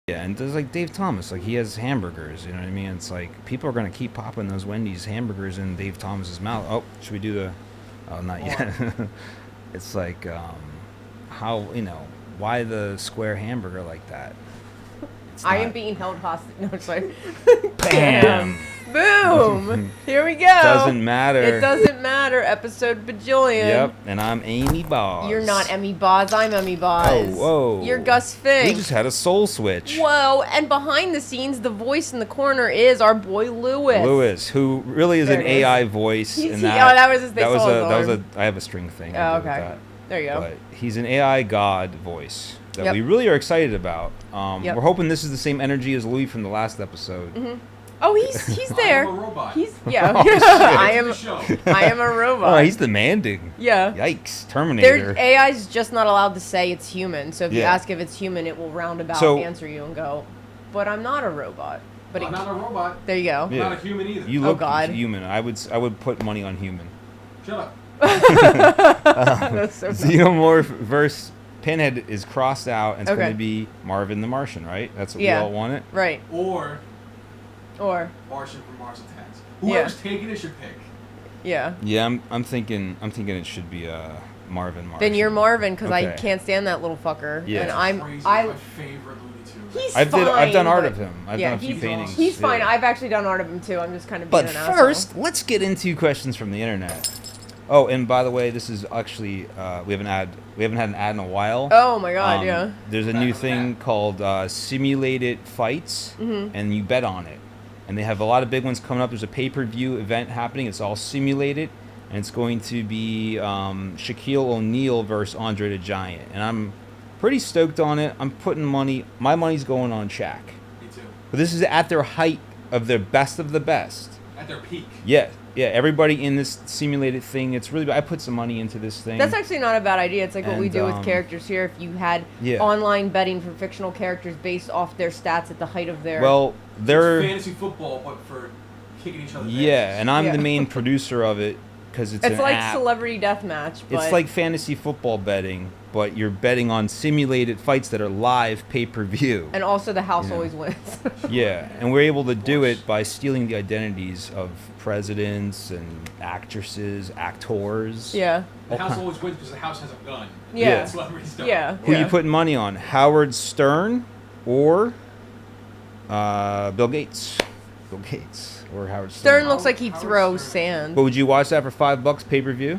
Yeah, and there's like Dave Thomas, like he has hamburgers. You know what I mean? It's like people are gonna keep popping those Wendy's hamburgers in Dave Thomas's mouth. Oh, should we do the? Oh, not yet. It's like, how why the square hamburger like that? I am being held hostage. No, it's like, Bam! Boom! Here we go. Doesn't matter. It doesn't matter. Episode bajillion. Yep, and I'm Amy Boz. You're not Emmy Boz. I'm Emmy Boz. Oh, whoa. You're Gus Fink. We just had a soul switch. Whoa! And behind the scenes, the voice in the corner is our boy Lewis. Lewis, who really is there an AI voice. That was his. That was a. I have a string thing. Oh, okay. There you go. But he's an AI god voice that Yep. we really are excited about. Yep. We're hoping this is the same energy as Louis from the last episode. Mm-hmm. Oh, he's there. I am a robot. He's Oh, I am. Shit. I am a robot. Oh, he's demanding. Yeah. Yikes, Terminator. Their AI's just not allowed to say it's human. So if you Yeah. ask if it's human, it will roundabout So- answer you and go, "But I'm not a robot." But I'm not a robot. there you go. Yeah. I'm not a human either. You look God. human. I would put money on human. Shut up. That's so funny. Xenomorph versus Pinhead is crossed out, and it's Okay. going to be Marvin the Martian, right? That's what Yeah. we all want it. Right. Or Martian from Mars Attacks. Yeah. Whoever's taking it should pick. Yeah. Yeah, I'm thinking it should be Marvin Martian. Then you're Marvin because I Okay. can't stand that little fucker. Yeah. And Crazy. I. My favorite Looney Tunes. He's I've fine. done art but- of him. I've yeah, done a few he's- paintings. He's fine. Yeah. I've actually done art of him too. I'm just kind of But being an asshole. first, let's get into questions from the internet. Oh, and by the way, this is actually we haven't had an ad in a while. Oh my god, yeah. There's a new thing called simulated fights, and you bet on it. And they have a lot of big ones coming up. There's a pay-per-view event happening. It's all simulated, and it's going to be Shaquille O'Neal versus Andre the Giant. And I'm pretty stoked on it. I'm putting money. My money's going on Shaq. Me too. But this is at their height of their best of the best. At their peak. Yeah. Everybody in this simulated thing. It's really. I put some money into this thing. That's actually not a bad idea. It's like what we And, do with characters here. If you had Yeah. online betting for fictional characters based off their stats at the height of their... Well, they're. It's fantasy football, but for kicking each other's Yeah, asses. and I'm Yeah. the main producer of it because it's an like app. Celebrity Deathmatch, but... It's like fantasy football betting, but you're betting on simulated fights that are live pay-per-view. And also the house Yeah. always wins. Yeah, and we're able to do it by stealing the identities of presidents and actresses, actors. yeah. The house always wins because the house has a gun. Yeah. Celebrities don't. Yeah. Who you putting money on? Howard Stern or Bill Gates? Bill Gates or Howard Stern. Stern looks like he'd Howard throw Stern. sand. But would you watch that for $5 pay-per-view?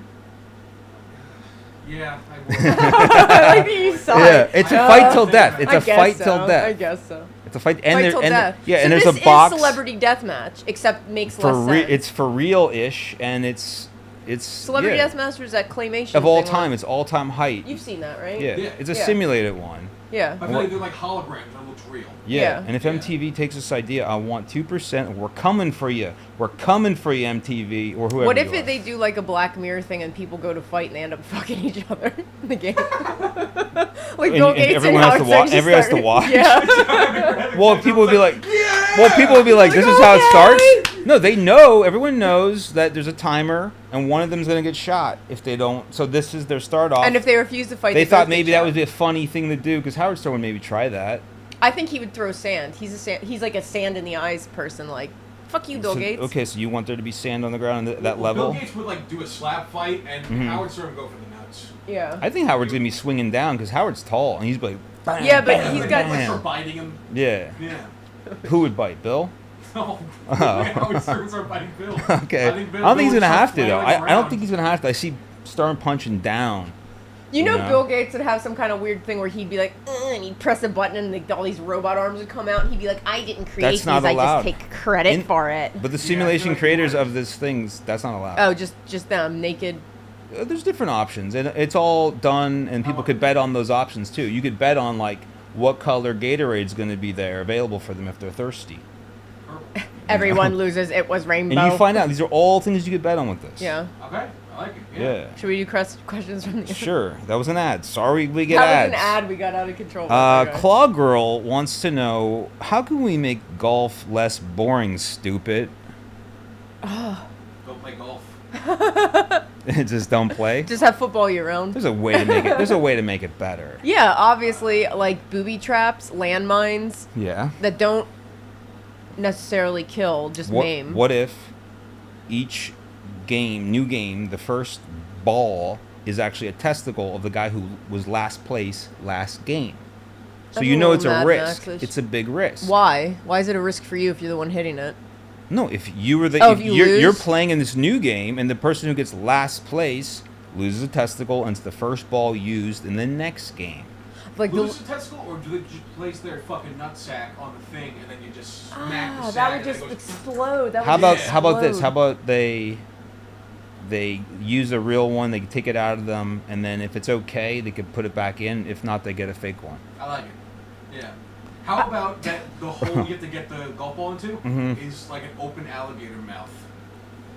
Yeah, I would. I like that you saw Yeah, it. it's a fight till death. It's I a guess fight so. till I death. guess so. It's a fight, and Fight there, till and death. yeah, so and there's this a box. is Celebrity Deathmatch, except makes for less sense. it's for real-ish, and it's Celebrity yeah. Deathmatch is that claymation of all thing time. where- It's all-time height. You've seen that, right? Yeah, Yeah. it's a Yeah. simulated one. Yeah. I feel like they're like holograms that looks real. Yeah. Yeah. And if Yeah. MTV takes this idea, I want 2%. We're coming for you. We're coming for you, MTV or whoever. What if you are. they do like a Black Mirror thing and people go to fight and they end up fucking each other in the game? Like Bill and Gates everyone and has to Howard watch. Stern Everyone has to started- watch. Yeah. Well, people would be like, Yeah! well, people would be like, this is how it Okay. starts. No, they know. Everyone knows that there's a timer, and one of them's gonna get shot if they don't. So this is their start off. And if they refuse to fight, they both thought get maybe that shot. would be a funny thing to do because Howard Stern would maybe try that. I think he would throw sand. He's like a sand in the eyes person. Like, fuck you, Bill So- Gates. Okay, so you want there to be sand on the ground at that Well, level? Bill Gates would like do a slap fight, and Mhm. Howard Stern would go for the nuts. Yeah. I think Howard's gonna be swinging down because Howard's tall and he's like, bam, Yeah, but bam, he's Like, got- like for bam. biting him. Yeah. Yeah. Who would bite? Bill? No. Oh. Howard Stern start biting Bill. Okay. I think don't think he's Bill gonna would have start to though. flailing I don't around. think he's gonna have to. I see Stern punching down. You know, Yeah. Bill Gates would have some kind of weird thing where he'd be like, and he'd press a button and like, all these robot arms would come out, and he'd be like, I didn't create That's not these, allowed. I just take credit for it. But the Yeah, I simulation feel like creators he of these things, that's not allowed. Oh, just them, naked. There's different options, and it's all done, and people could bet on those options too. You could bet on like what color Gatorade's going to be there available for them if they're thirsty. Everyone loses, it was rainbow. And you find out these are all things you could bet on with this. Yeah. Okay, I like it. Yeah. Should we do questions from the Sure. That was an ad. Sorry we get That ads. was an ad we got out of control. Okay. Claw Girl wants to know, how can we make golf less boring, stupid? Go play golf. just don't play. Just have football year round. There's a way to make it. There's a way to make it better. Yeah, obviously, like booby traps, landmines Yeah. that don't necessarily kill, just maim. What if each new game, the first ball is actually a testicle of the guy who was last place last game? So That's you a know little it's a Mad risk. Max-ish. It's a big risk. Why? Why is it a risk for you if you're the one hitting it? No, if you were the Oh, if if you you're lose? playing in this new game and the person who gets last place loses a testicle and it's the first ball used in the next game. Like Lose a testicle, or do they just place their fucking nutsack on the thing and then you just smack the sack? that would and then just it goes- explode. That How would about just how about this? explode. How about they use a real one, they can take it out of them, and then if it's okay, they could put it back in. If not, they get a fake one. I like it. Yeah. How about that the hole you have to get the golf ball into Mhm. is like an open alligator mouth?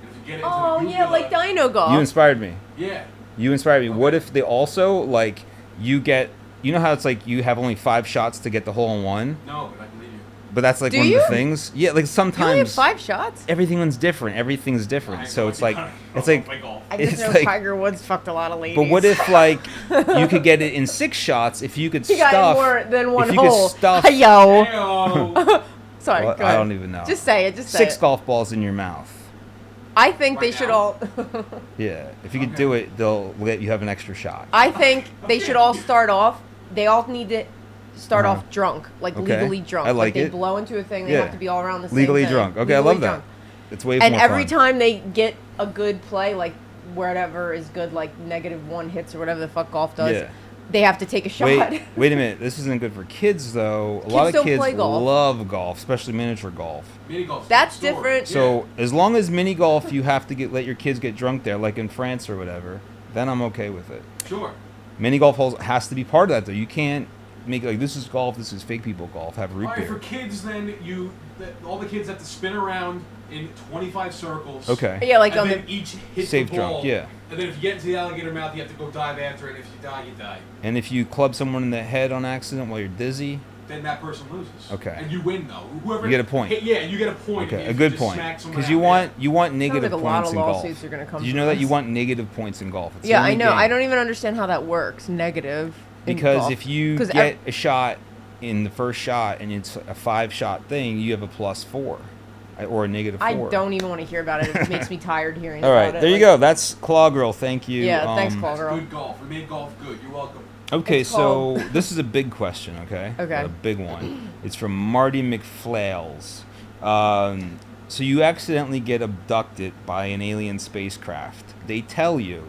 And if you get into Oh the yeah, like uvula- Dino Golf. You inspired me. Yeah. You inspired me. Okay. What if they also like you get? You know how it's like you have only 5 shots to get the hole in one, No, but I believe you. but that's like Do one you? of the things. Yeah, like You only have sometimes 5 shots. everything's different. Everything's different. So it's like Play golf. I just it's know like- Tiger Woods fucked a lot of ladies. But what if like you could get it in 6 shots if you could he got stuff? more than one if you hole? could stuff. Yo. Heyo. Sorry, Well, go I ahead. don't even know. Just say it. Just say 6 it. golf balls in your mouth. I think they Right should now? all. Yeah, if you could Okay. do it, they'll let you have an extra shot. I think they should all start off. They all need to start Uh-huh. off drunk, like Okay. legally drunk. I like they it. blow into a thing. They Yeah. have to be all around the same Legally thing. drunk. Okay, I Legally love that. drunk. It's way And more every fun. time they get a good play, like whatever is good, like -1 hits or whatever the fuck golf does, Yeah. they have to take a shot. Wait a minute. This isn't good for kids though. A lot of don't kids play golf. love golf, especially miniature golf. Mini golf's That's a different different. story. So as long as mini golf, you have to let your kids get drunk there, like in France or whatever. Then I'm okay with it. Yeah. Sure. Mini golf holes has to be part of that though. You can't make like this is golf, this is fake people golf. Have root All right, beer. for kids, then all the kids have to spin around in 25 circles. Okay. Yeah, like and on then the. each hit Safe the ball. drunk, yeah. And then if you get into the alligator mouth, you have to go dive after it. If you die, you die. And if you club someone in the head on accident while you're dizzy, Then that person loses. Okay. And you win though. Whoever You get a point. Yeah, you get a point. okay, if a you good just point. smack someone Because out you there. want Sounds negative like a lot points of in golf. lawsuits are gonna come. Did you from know that this. you want negative points in golf? It's the Yeah, I only know. game. I don't even understand how that works. Negative. in Because golf. if you 'Cause get a shot in the first shot and it's a 5-shot thing, you have a +4 or a -4. I don't even want to hear about it. It makes me tired hearing All right, about it. there you Like, go. That's Claw Girl. Thank you. Yeah, thanks, Claw That's Girl. good golf. We made golf good. You're welcome. Okay, It's so called- this is a big question, okay? Okay. A big one. It's from Marty McFlails. So you accidentally get abducted by an alien spacecraft. They tell you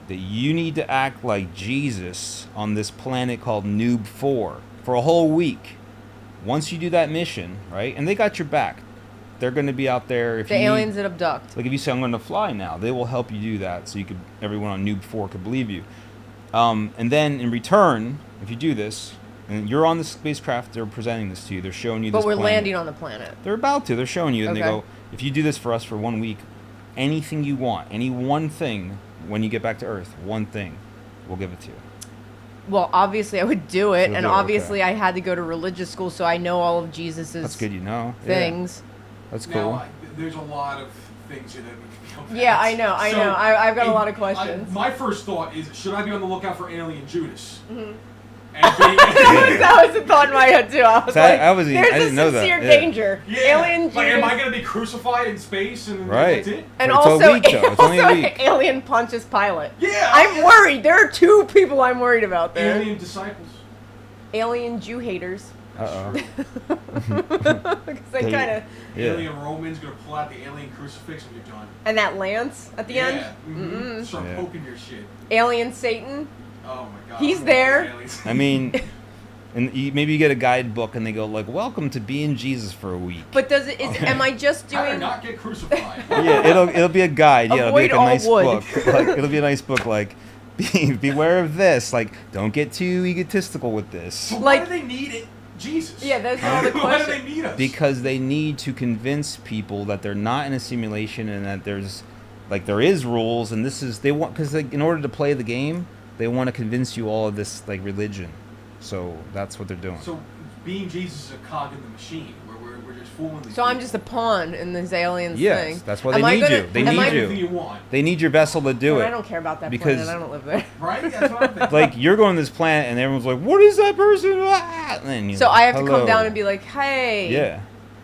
that you need to act like Jesus on this planet called Noob 4 for a whole week. Once you do that mission, right? And they got your back. They're going to be out there if The you need- aliens that abduct. like if you say I'm going to fly now, they will help you do that, so everyone on Noob 4 could believe you. And then in return, if you do this, and you're on the spacecraft, they're presenting this to you. They're showing you But this. we're planet. landing on the planet. They're about to. They're showing you, and they Okay. go, if you do this for us for 1 week, anything you want, any one thing, when you get back to Earth, one thing, we'll give it to you. Well, obviously I would do it, You'll and do it, obviously I had to go to religious school, so I know all of Jesus's That's good, you know. things. Yeah, that's Now, cool. there's a lot of things here that we can be Yeah, I know. I've got a lot of I- questions. my first thought is, should I be on the lookout for alien Judas? Mhm. And That was the thought in my head too. I was So like, I "There's didn't a know that, sincere yeah. danger. yeah, Alien like, am I Judas, going to be crucified in space and Right. that's it? and It's a also, week, though. It's only a also week. alien punches Pilate. Yeah. I'm worried. There are 2 people I'm worried about there. Alien disciples. Alien Jew haters. Uh-oh. Because they They- kind of, Yeah. Alien Romans going to pull out the alien crucifix when you're done. and that lance at the yeah. end. Mhm. Start Yeah. poking your shit. Alien Satan. Oh my god. He's I don't there. want aliens. I mean, and maybe you get a guidebook and they go like, "Welcome to being Jesus for a week." But does it? Am I just How to doing? not get crucified. Yeah, it'll be a guide. Yeah, it'll be Avoid like a all nice wood. book. Like it'll be a nice book. Like, beware of this. Like, don't get too egotistical with this. So Like- why do they need it? Jesus. Yeah, those are all the Why do questions. they need us? Because they need to convince people that they're not in a simulation and that there is rules and they want because in order to play the game, they want to convince you all of this like religion. So that's what they're doing. So being Jesus is a cog in the machine where we're just fooling. So I'm just a pawn in this aliens Yes, thing. that's why Am they I need gonna- you. They am need I- you. Anything you want. They need your vessel to do Man, it. I don't care about that Because- planet. I don't live there. Right? That's what I'm thinking. Like you're going to this planet and everyone's like, "What is that person?" Ah! And then you're So like, I have to "Hello." come down and be like, hey. Yeah,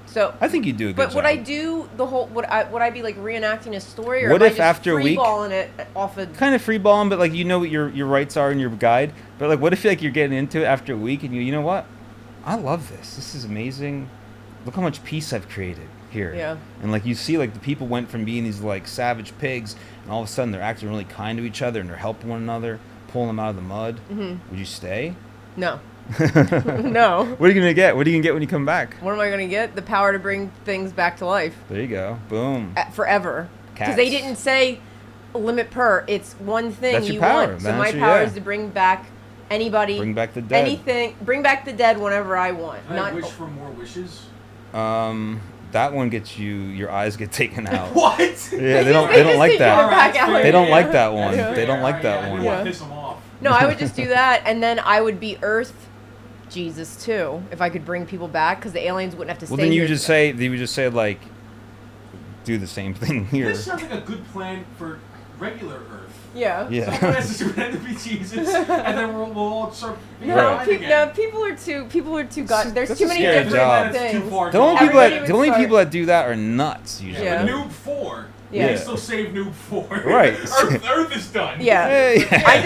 So. I think you do a good But job. would I do the whole? Would I be like reenacting a story, or What am if I just after a week- freeballing it off of? kind of free balling, but like you know what your rights are in your guide. But like, what if like you're getting into it after a week and you know what? I love this. This is amazing. Look how much peace I've created here. Yeah. And like you see, like the people went from being these like savage pigs, and all of a sudden they're acting really kind to each other and they're helping one another, pulling them out of the mud. Mhm. Would you stay? No. What No. are you gonna get? What are you gonna get when you come back? What am I gonna get? The power to bring things back to life There you go. Boom. forever. Because Cats. they didn't say limit per. It's one thing That's your you power. want. So That's my your- power yeah. is to bring back anybody, Bring back the dead. anything. Bring back the dead whenever I want. Can I Not wish for more wishes? That one gets you. Your eyes get taken out. What? Yeah, they don't just like think that. you're back Alright, out. They don't yeah. like that one. Yeah. They don't like that I one. didn't want Yeah. to piss them off. No, I would just do that, and then I would be Earth Jesus too, if I could bring people back, because the aliens wouldn't have to Well, stay then you here just today. say, like, do the same thing here. This sounds like a good plan for regular Earth. Yeah. Yeah. Someone has to pretend to be Jesus, and then we'll all start being No, Right. fine again. no, people are too god. There's That's too a many scary different job. That's too things. far The only gone. people Everybody that would the only start- people that do that are nuts usually. Yeah. But Noob 4. Yeah. They still save Noob 4. Right. Earth is done. Yeah. Yeah. I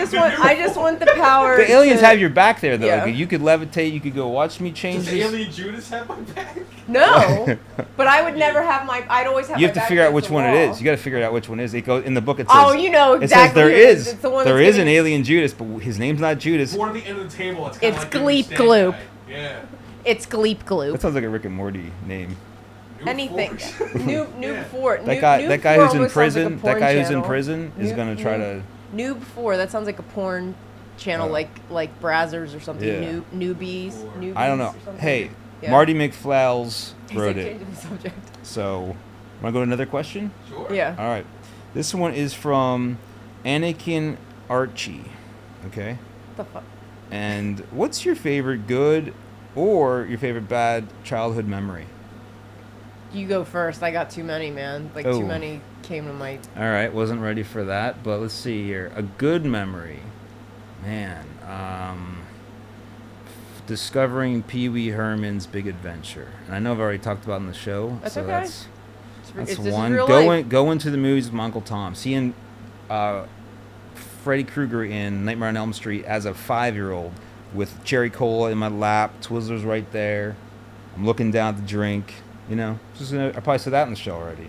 just want the power. The aliens to- have your back there though. Yeah. Like, you could levitate. You could go watch me change Does this. Alien Judas have my back? No, but I would never have my. I'd always have. You my have to back figure out against which the one it wall. is. You got to figure out which one it is. It goes in the book. It says. Oh, you know It says exactly. there who it is. It's the one There that's is an giving- alien Judas, but his name's not Judas. Toward the end of the table, it's kind It's of like Gleep Stand Gloop. Guy. Yeah. It's Gleep That Gloop. sounds like a Rick and Morty name. Noob Anything. 4. Noob Yeah. 4. That guy. Noob That guy 4 who's in almost sounds like a prison. That porn guy who's in channel. prison is gonna try to. Noob 4. That sounds like a porn channel, Oh. like Brazzers or something. Yeah. Newbies. Or- Newbies I don't know. or something. Hey, Yeah. Marty McFlowels He's wrote like it. changing the subject. So, want to go to another question? Sure. Yeah. All right. This one is from Anakin Archie. Okay. What the fuck? And what's your favorite good or your favorite bad childhood memory? You go first. I got too many, man. Like Oh. too many came to my. All right, wasn't ready for that, but let's see here. A good memory, man. Discovering Pee Wee Herman's Big Adventure, and I know I've already talked about it in the show. That's so okay. That's This is one. real life. Go into the movies with my Uncle Tom. Seeing Freddy Krueger in Nightmare on Elm Street as a 5-year-old with cherry cola in my lap, Twizzlers right there. I'm looking down at the drink. You know, I probably said that in the show already.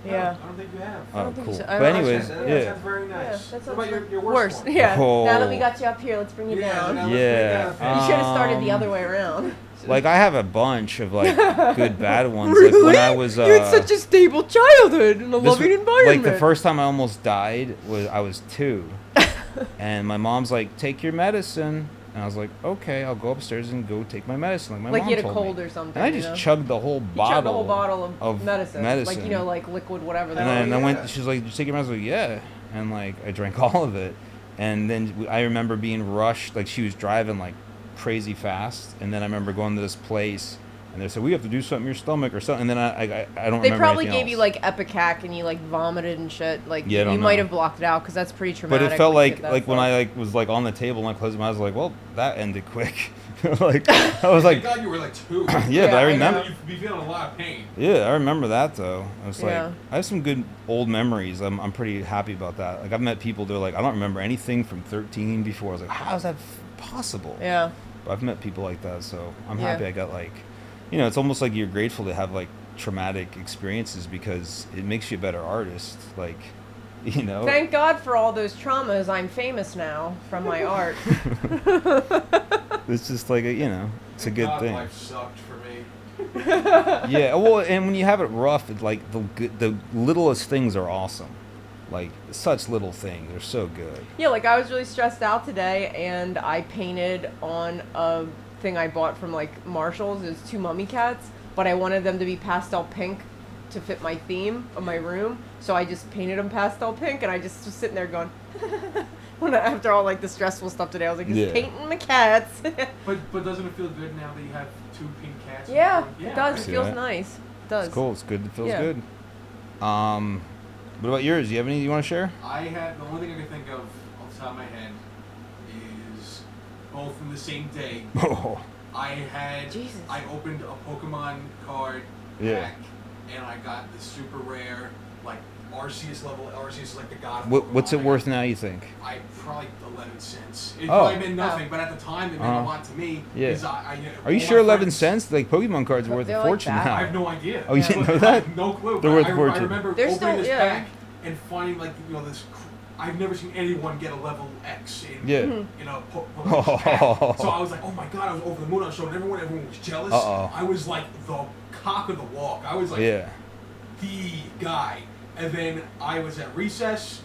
No, Yeah. I don't think you have. I don't Oh, think cool. so. I But don't anyways, That yeah. sounds very nice. Yeah, that What sounds about like your worse. one? Yeah. Oh. Now that we got you up here, let's bring you Yeah, down. now- Yeah. You should have started the Um, other way around. Like I have a bunch of like good bad ones. Like when I was you had such a stable childhood and a this loving was- environment. Like the first time I almost died was I was 2, and my mom's like, "Take your medicine," and I was like, "Okay, I'll go upstairs and go take my medicine." Like my like mom you had a told cold me. or something. And I you just know? chugged the whole You bottle. chugged the whole bottle of medicine. Like, medicine. you know, like liquid whatever. And that then I was. went. She's like, "Did you take your medicine?" I was like, "Yeah," and like I drank all of it, and then I remember being rushed. Like she was driving like crazy fast, and then I remember going to this place. And they said, we have to do something in your stomach or something. And then I don't They remember probably anything gave you else. like Epicac and you like vomited and shit. Like Yeah, I don't you might know. have blocked it out because that's pretty But traumatic. it felt when you like get that when far. I like was like on the table and I closed my eyes, I was like, well, that ended quick. Like I was like, Thank God you were like 2. yeah, but I I remember. You'd be feeling a lot of pain. Yeah, I remember that though. I was Yeah. like, I have some good old memories. I'm pretty happy about that. Like I've met people, they're like, I don't remember anything from 13 before. I was like, how is that possible? Yeah. But I've met people like that, so I'm Yeah. happy I got like, you know, it's almost like you're grateful to have like traumatic experiences because it makes you a better artist. Like, you know. Thank God for all those traumas. I'm famous now from my art. It's just like a, you know, it's a good God, thing. Life sucked for me. Yeah, well, and when you have it rough, it's like the littlest things are awesome. Like such little things, they're so good. Yeah, like I was really stressed out today, and I painted on a thing I bought from like Marshall's. It was 2 mummy cats, but I wanted them to be pastel pink to fit my theme of my room. So I just painted them pastel pink, and I just was sitting there going, After all like the stressful stuff today, I was like, just Yeah. painting my cats. But doesn't it feel good now that you have 2 pink cats? Yeah, Yeah, it does. right? It See feels that? nice. It does. It's cool. It's good. It feels Yeah. good. What about yours? You have any you want to share? I had the only thing I can think of off the top of my head is both from the same day. Oh, Jesus. I opened a Pokemon card Yeah. pack, and I got the super rare, like Arceus level. Arceus is like the god of what's Pokemon. it worth now? You think? I probably 11 cents. It Oh. probably meant nothing, but at the time it meant Uh-huh. a lot to me. Yeah. 'Cause Are all you my sure 11 friends- cents? Like Pokemon cards are worth They're a like fortune that. I now. have no idea. Oh, you didn't know that? I have no clue. They're but worth I fortune. remember They're opening still- this yeah. pack and finding like this. I've never seen anyone get a level X in Yeah. in a Pokemon pack. So I was like, oh my god, I was over the moon. I was showing everyone. Everyone was jealous. Uh-oh. I was like the cock of the walk. I was like Yeah. the guy. And then I was at recess.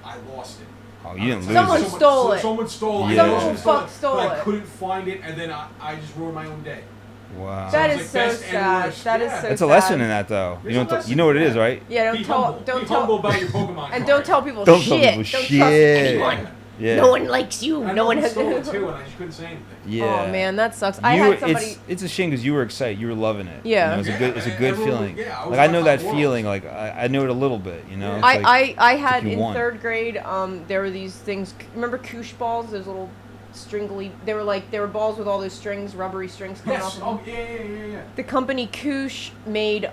I lost it. Oh, you didn't lose Someone it. stole it. Someone stole it. Yeah. I know Someone fuck stole but I it. couldn't find it, and then I just ruined my own day. Wow. That Sounds is like so best and sad. worst. That is Yeah. so That's a sad. lesson in that, though. There's You a know, lesson you know what it in is, that. right? Yeah, Be humble. Be humble tell about your Pokemon and card. don't tell people Don't shit. tell people Don't shit. trust anyone. Yeah. No one likes you. I No one has. stole it too, and I just couldn't say anything. Yeah. Oh man, that sucks. I You had were- somebody. It's a shame because you were excited. You were loving it. Yeah. You know, it's a good. It's a Yeah, good everyone- feeling. yeah, I was Like I on know top that of the world. feeling. Like I know it a little bit. You know. Yeah. It's like- I had you in won. 3rd grade. There were these things. Remember koosh balls? Those little stringly. They were balls with all those strings, rubbery strings coming off. Yes. Of Oh them. yeah. The company Koosh made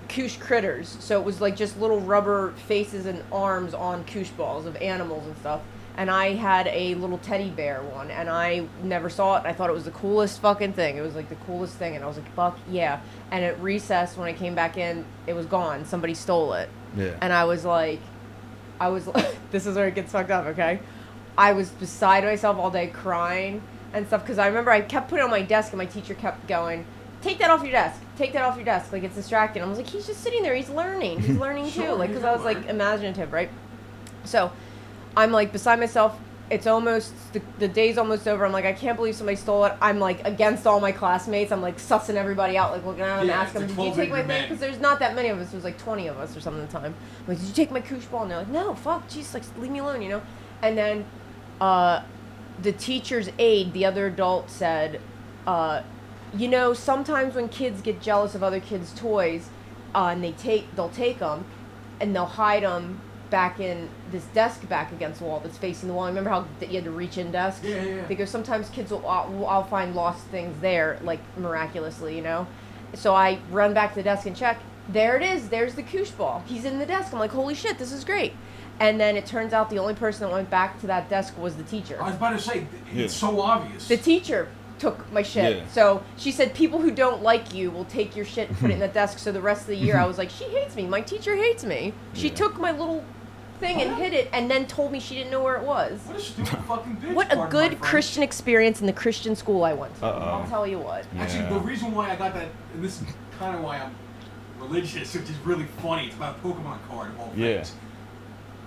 Koosh critters, so it was like just little rubber faces and arms on Koosh balls of animals and stuff. And I had a little teddy bear one, and I never saw it. And I thought it was the coolest fucking thing. It was like the coolest thing, and I was like, "Fuck yeah!" And at recess, when I came back in, it was gone. Somebody stole it, Yeah. and I was like, "This is where it gets fucked up." Okay, I was beside myself all day, crying and stuff, because I remember I kept putting it on my desk, and my teacher kept going, "Take that off your desk. Take that off your desk. Like, it's distracting." I was like, "He's just sitting there. He's learning. He's learning too." Sure, Like, he's because I was gonna like learn. imaginative, right? So, I'm like beside myself. It's almost the day's almost over. I'm like, I can't believe somebody stole it. I'm like against all my classmates. I'm like sussing everybody out, like looking at them, Yeah, asking them, it's "Did you like take my 12 thing?" men. Because there's not that many of us. There's like 20 of us or something at the time. I'm like, "Did you take my koosh ball?" And they're like, "No, fuck, jeez, like leave me alone," you know. And then, the teacher's aide, the other adult, said, "You know, sometimes when kids get jealous of other kids' toys, and they'll take them, and they'll hide them back in this desk back against the wall that's facing the wall. Remember how you had to reach in desk? Yeah. Because sometimes kids I'll find lost things there, like miraculously, you know. So I run back to the desk and check. There it is. There's the koosh ball. He's in the desk. I'm like, holy shit, this is great. And then it turns out the only person that went back to that desk was the teacher. I was about to say, Yeah. it's so obvious. The teacher took my shit. Yeah. So she said people who don't like you will take your shit and put it in the desk. So the rest of the year I was like, she hates me. My teacher hates me. She Yeah. took my little thing and hid it and then told me she didn't know where it was. What a stupid fucking bitch. What a pardon my good French. Christian experience in the Christian school I went to. Uh-oh. I'll tell you what. Actually, Yeah. the reason why I got that, and this is kind of why I'm religious, which is really funny. It's about a Pokemon card of all Yeah. things.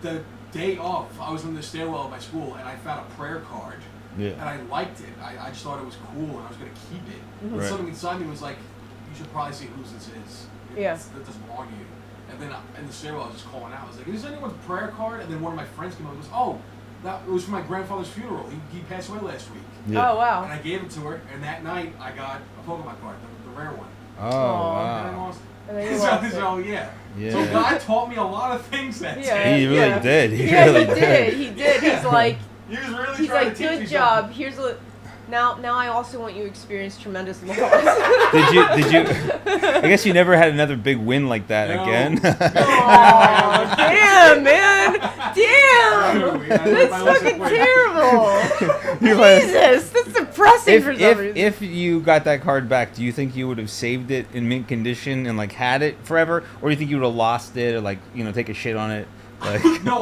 The day of, I was in the stairwell of my school and I found a prayer card. Yeah. And I liked it. I just thought it was cool and I was going to keep it. Mm-hmm. But Right. something inside me was like, you should probably see whose this is. Yeah. That doesn't belong to you. And then in the stairwell, I was just calling out. I was like, is this anyone's prayer card? And then one of my friends came up and goes, oh, it was for my grandfather's funeral. He passed away last week. Yeah. Oh, wow. And I gave it to her, and that night I got a Pokemon card, the rare one. Oh, And I wow. lost And then it. you So, lost it. so, yeah. Yeah. So God taught me a lot of things that Yeah. day. He really Yeah. did. He Yeah, really he did. He did. He's like, He was really he's trying like, to teach me good something. job. Here's a. Now I also want you to experience tremendous loss. Did you? I guess you never had another big win like that No. again. Aw, damn, man. Damn. No, yeah, That's my lesson fucking quick. terrible. You're like- Jesus, that's depressing for some reason. if you got that card back, do you think you would have saved it in mint condition and like had it forever, or do you think you would have lost it or like take a shit on it? Like, No,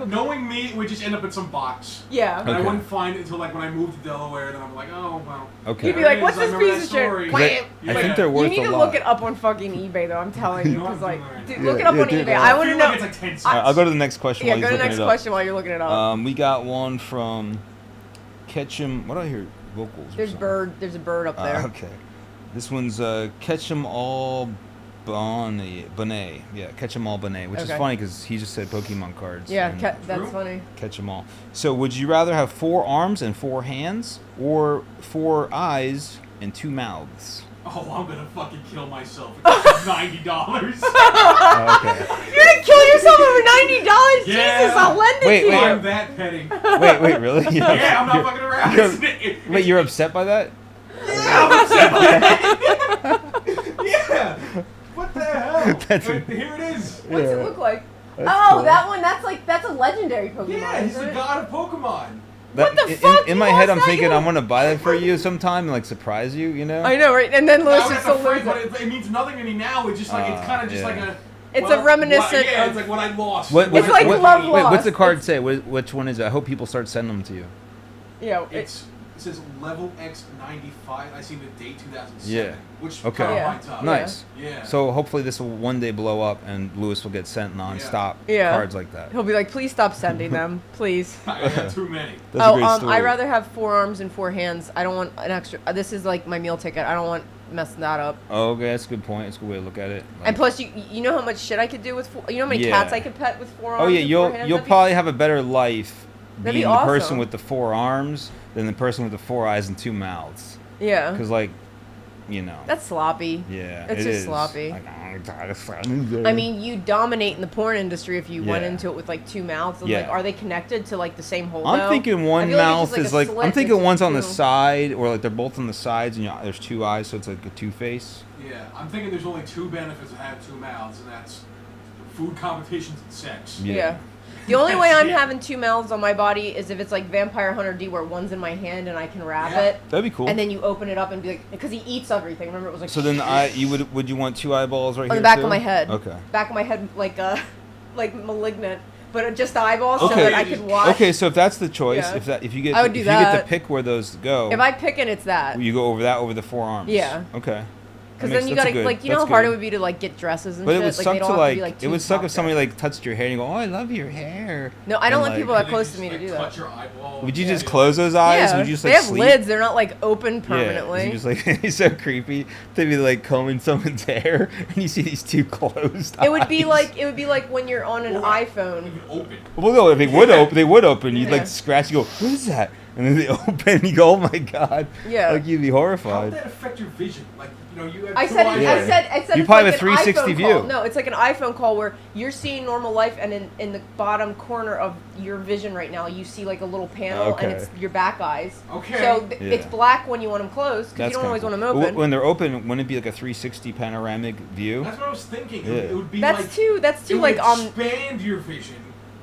knowing me, it would just end up in some box. Yeah. And I Okay. wouldn't find it until like when I moved to Delaware, and then I'm like, oh well. okay. You'd be There like, it what's is, I this remember piece of that story. shit? I think they're You worth need a to lot. look it up on fucking eBay though. I'm telling you, You know because what like, I'm doing dude, right look it now. up Yeah, on dude, eBay. I I I want to feel know. like it's like 10 cents. I'll go to the next question. Yeah, while go to he's the looking next it up. question while you're looking it up. We got one from Ketchum. What do I hear? Vocals. or There's something? bird. There's a bird up there. Okay. This one's Ketchum All Bonnet. Yeah, Catch 'em all Bonnet, which is Okay. funny because he just said Pokemon cards. Yeah, and that's True. funny. Catch 'em all. So would you rather have 4 arms and 4 hands, or 4 eyes and 2 mouths? Oh, I'm gonna fucking kill myself. It's $90. Okay. You're gonna kill yourself over $90? Yeah. Jesus, I'll lend it Wait, to wait. you. I'm that petty. Wait, really? Yeah, I'm not fucking around. Wait, you're upset by that? Yeah, I'm upset by that. Yeah. What the hell? That's But here it is. What's Yeah. it look like? That's Oh, cool. that one. That's a legendary Pokemon. Yeah, he's isn't the it? god of Pokemon. What the in, fuck? In You my head, lost I'm that? thinking You I'm gonna buy that for you sometime and like surprise you. You know? I know, right? And then Lewis I would was still afraid, lose but it. it means nothing to me now. It's just like it's kind of just yeah. like a. It's a reminiscent Yeah, of- it's like what I lost. What, It's like love wait, what's the lost. card say? Which one is it? I hope people start sending them to you. Yeah. It says level X 95. I see the date 2007. Yeah. Which Okay. kind of Yeah. lines up. Nice. Yeah. So hopefully this will one day blow up and Lewis will get sent non-stop Yeah. cards like that. He'll be like, please stop sending them, please. I got too many. That's a great story. I'd rather have 4 arms and 4 hands. I don't want an extra. This is like my meal ticket. I don't want messing that up. Oh, okay, that's a good point. That's a good way to look at it. Like- And plus, you know how much shit I could do with 4. You know how many Yeah. cats I could pet with 4 arms. oh yeah, and 4 you'll hands? you'll That'd be- probably have a better life That'd be being the person awesome. with the 4 arms than the person with the 4 eyes and 2 mouths. Yeah. Because like, you know. That's sloppy. Yeah, That's it just is. sloppy. Like, I mean, you dominate in the porn industry if you went Yeah. into it with like 2 mouths. And, Yeah. like, are they connected to like the same holdout? I'm thinking I one feel like it's mouth just, like, is a like slit I'm thinking that's one's on the two. side, or like they're both on the sides, and there's 2 eyes, so it's like a 2-face. Yeah, I'm thinking there's only 2 benefits of having 2 mouths, and that's food competitions and sex. Yeah. The only way I'm Yeah. having 2 mouths on my body is if it's like Vampire Hunter D, where one's in my hand and I can wrap Yeah. it, That'd be cool. and then you open it up and be like, because he eats everything. Remember, it was like. So then would you want 2 eyeballs right on here the back too? of my head. Okay. Back of my head, like like malignant, but just the eyeballs so Okay. that I could watch. Okay, so if that's the choice, Yeah. if you get I would do if you get to that. pick where those go, If I pick it, it's that. you go over the 4 arms. Yeah. Okay. Because That then you makes- that's gotta a good- like you know that's how hard good. it would be to like get dresses and But shit. it would Like, suck they don't to have like be, like it too would suck if popped somebody up. like touched your hair and you go, "Oh, I love your hair." No, I don't And, want like- people that They close just, to me to like, do touch that. your eyeball. Would you Yeah. just close those eyes? Yeah, Would you just they like have sleep? lids. They're not like open permanently. Yeah, you just like it's so creepy. They'd be like combing someone's hair, and you see these 2 closed. It would be eyes. like when you're on an Or iPhone. Even open. Well, no, if they would open. You'd Yeah. like scratch. You go, "What is that?" And then they open. And you go, "Oh my god!" Yeah. Like you'd be How would horrified. that affect your vision? Like, you know, you have I 2 said, eyes. Yeah. I said You it's probably like have a an 360 iPhone view. Call. No, it's like an iPhone call where you're seeing normal life, and in the bottom corner of your vision right now, you see like a little panel, Okay. and it's your back eyes. Okay. So Yeah. it's black when you want them closed, because you don't kinda always cool. want them But open. when they're open, wouldn't it be like a 360 panoramic view? That's what I was thinking. Yeah. It would be That's like. too. That's It too would like expand your vision,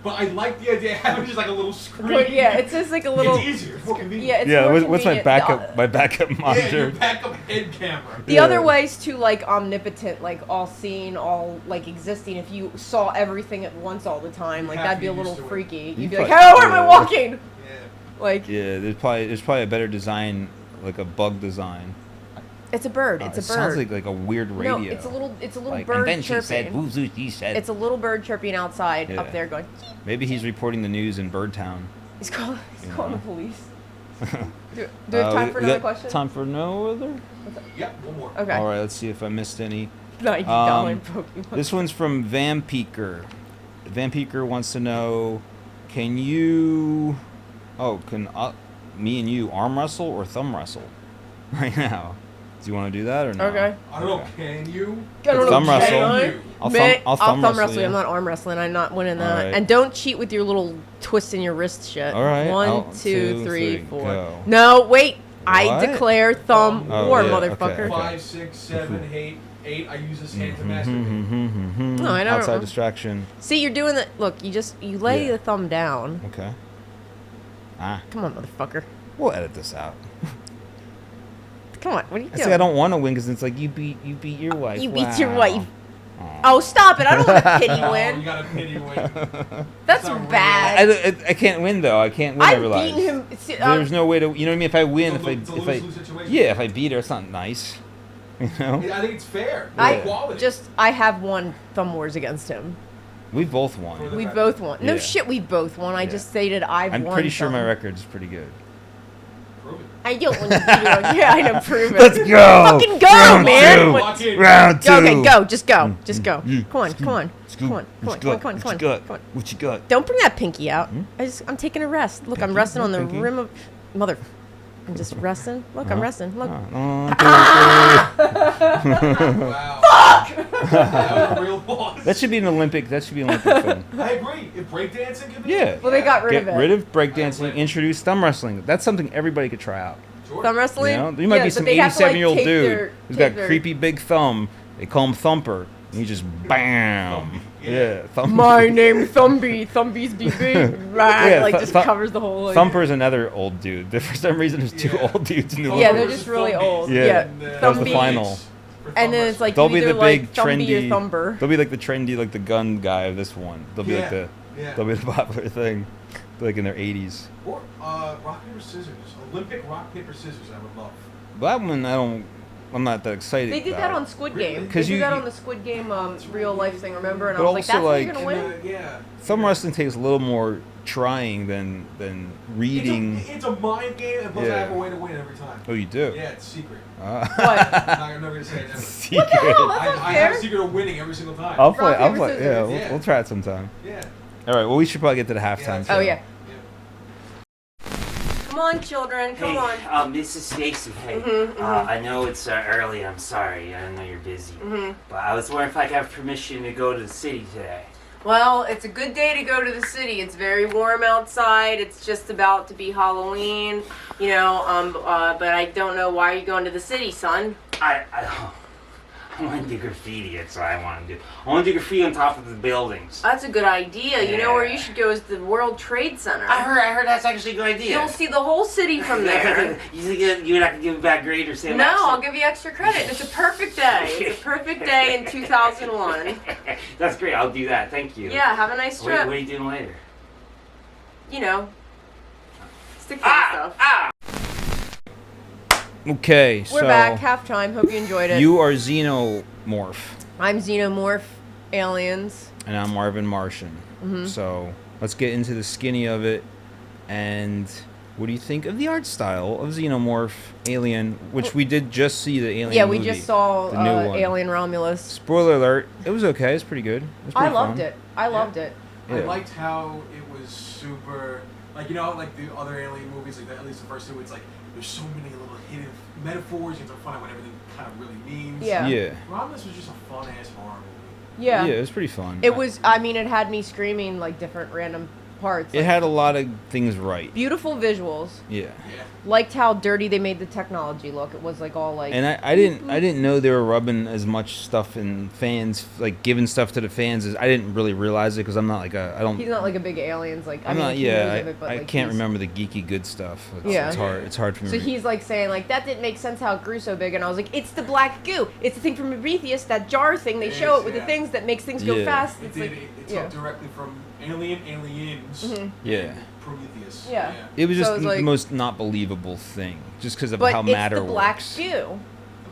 but I like the idea of having just like a little screen. But yeah, it's just like a little. It's easier. It's more convenient. Yeah, it's Yeah. more What's my convenient. backup? My backup Yeah, your monitor. backup head camera. The Yeah. other way is to like omnipotent, like all seeing, all like existing. If you saw everything at once all the time, like have that'd to be a get little used to it. freaky. You You'd be like, probably- "How where am I yeah. walking?" Yeah. Like Yeah, there's probably a better design, like a bug design. it's a bird. It's It a bird. sounds like a weird radio. No, it's a little Like, bird and then chirping. she said, "Who's she said?" It's a little bird chirping outside Yeah. up there, going. Maybe he's reporting the news in Birdtown. He's calling. He's Yeah. calling the police. Do we have time for we another got question? Time for no other? Yep, one more. Okay. All right, let's see if I missed any. $90 Um, Pokemon. This one's from Vampeaker. Vampeaker wants to know, can me and you arm wrestle or thumb wrestle right now? Do you want to do that or no? Okay. I don't know. Okay. Can you? I don't know, Thumb can wrestle. I? I'll Man, thumb wrestle you. I'm not arm wrestling. I'm not winning that. Alright. And don't cheat with your little twist in your wrist shit. Alright, 1, 2, 3, 4. go. No, wait. I What? declare thumb Oh, war, yeah, motherfucker. okay. 5, 6, 7, 8. I use this hand to masturbate. No, I don't Outside know. distraction. See, you're doing that. Look, you lay Yeah. the thumb down. Okay. Come on, motherfucker. We'll edit this out. Come on. What are you I doing? say I don't want to win because it's like you beat your wife. You beat your Wow. wife. Aw. Oh, stop it. I don't want a pity Oh, you win. got a pity win. That's not bad. I can't win though. I can't win. I I've realize. beaten him. See, There's no way to. You know what I mean? If I win, It's a lose-lose situation. yeah, if I beat her, it's not nice. You know. I think it's fair. I Equality. I have won thumb wars against him. We both won. For We record. both won. No Yeah. shit, we both won. I Yeah. just stated I've I'm won. pretty sure my some. record is pretty good. Prove it. I don't want to do it. Yeah, I know. Prove it. Let's go. Fucking go, Round man. two. Walk in. Round two. Okay, go. Just go. Just go. Mm. Come on. Come on. Come on. Come on. Come on. Come on. Come on. Come on. What you got? Don't bring that pinky out. I'm taking a rest. Look, I'm Pinky? resting on the Pinky? rim of mother. I'm just resting. Look, I'm resting. Look. Wow. That was a real boss. That should be an Olympic. That should be an Olympic film. I agree. If breakdancing could be. Yeah. Well, they got rid of Get it. rid of breakdancing. Introduce thumb wrestling. That's something everybody could try out. Sure. Thumb You wrestling. know, there might Yeah, be but some they have to, like, 87-year-old tape dude their- who's tape got their- creepy big thumb. They call him Thumper. And he just bam. Yeah, Thumper. My name Thumby. Thumbies be big. Yeah, Like just covers the whole. Like, Thumper's another old dude. For some reason, there's two Yeah. old dudes in the Yeah, world. they're just really old. Yeah. Yeah. That was the Thumby. final. And then it's like They'll you be either the like big Thumby trendy. or Thumber. They'll be like the trendy, like the gun guy of this one. They'll be like the. Yeah. They'll be the popular thing, like in their 80s. Or rock paper scissors. Olympic rock paper scissors. I would love. That one, I'm not that excited. They did that on Squid Really? Game. They 'Cause did you- that on the Squid Game real life thing, remember? And I But was like, also, that's how you're like- gonna win? Yeah. Thumb wrestling takes a little more trying than reading. It's a mind game, and plus I Yeah. have a way to win every time. Oh, you do. Yeah, it's secret. What? I'm never gonna say it. Ever. Secret. What the hell? That's I not have a fair. secret of winning every single time. I'll play. Rock, I'll paper, play. Yeah, scissors. Yeah. we'll try it sometime. Yeah. All right. Well, we should probably get to the halftime. Yeah. Oh show. yeah. Come on, children. Come on. Mrs. Stacy, hey, Mhm, I know it's early, I'm sorry, I know you're busy, but I was wondering if I could have permission to go to the city today. Well, it's a good day to go to the city. It's very warm outside. It's just about to be Halloween, you know. But I don't know why you're going to the city, son. I want to do graffiti, that's what I want to do. I want to do graffiti on top of the buildings. That's a good idea. You know where Yeah. you should go is the World Trade Center. I heard that's actually a good idea. You'll see the whole city from there. You think you're not going to give me back grade or say No, I'll give you extra credit. It's a perfect day. It's a perfect day in 2001. That's great, I'll do that, thank you. Yeah, have a nice What trip. are you doing later? You know, stick to stuff. Okay. We're so back, halftime. Hope you enjoyed it. you are Xenomorph, I'm Xenomorph, aliens. and I'm Marvin Martian. Mm-hmm. So let's get into the skinny of it. And what do you think of the art style of Xenomorph Alien, which we did just see the Alien Yeah, we movie, just saw the new one. Alien Romulus. Spoiler alert, it was okay. It's pretty good. It was I pretty loved fun. it. I loved it. I Yeah. liked how it was super, like, you know, like the other alien movies, like at least the first two, it's like there's so many little hidden metaphors. You have to find out what everything kind of really means. Yeah. Yeah. Romulus was just a fun ass horror movie. Yeah. Yeah, it was pretty fun. It was, I mean, it had me screaming like different random parts. It like, had a lot of things right. beautiful visuals. Yeah. Yeah. Liked how dirty they made the technology look. It was like all like. And I didn't know they were rubbing as much stuff in fans, like giving stuff to the fans. As I didn't really realize it because I'm not like a, I don't. He's not like a big aliens like. I'm I mean, not. he Yeah, knows of it, but, I like, can't he's- remember the geeky good stuff. It's, Yeah. it's hard. It's hard for me. So to he's like saying like that didn't make sense how it grew so big, and I was like, it's the black goo. It's the thing from Prometheus, that jar thing. They It show is, it with yeah. the things that makes things go Yeah. fast. It It's did. like, It yeah. took directly from Aliens. Mhm. Yeah. Prometheus. Yeah. It was So just it was the like- most not believable thing, just because of But how it's matter the black works. goo.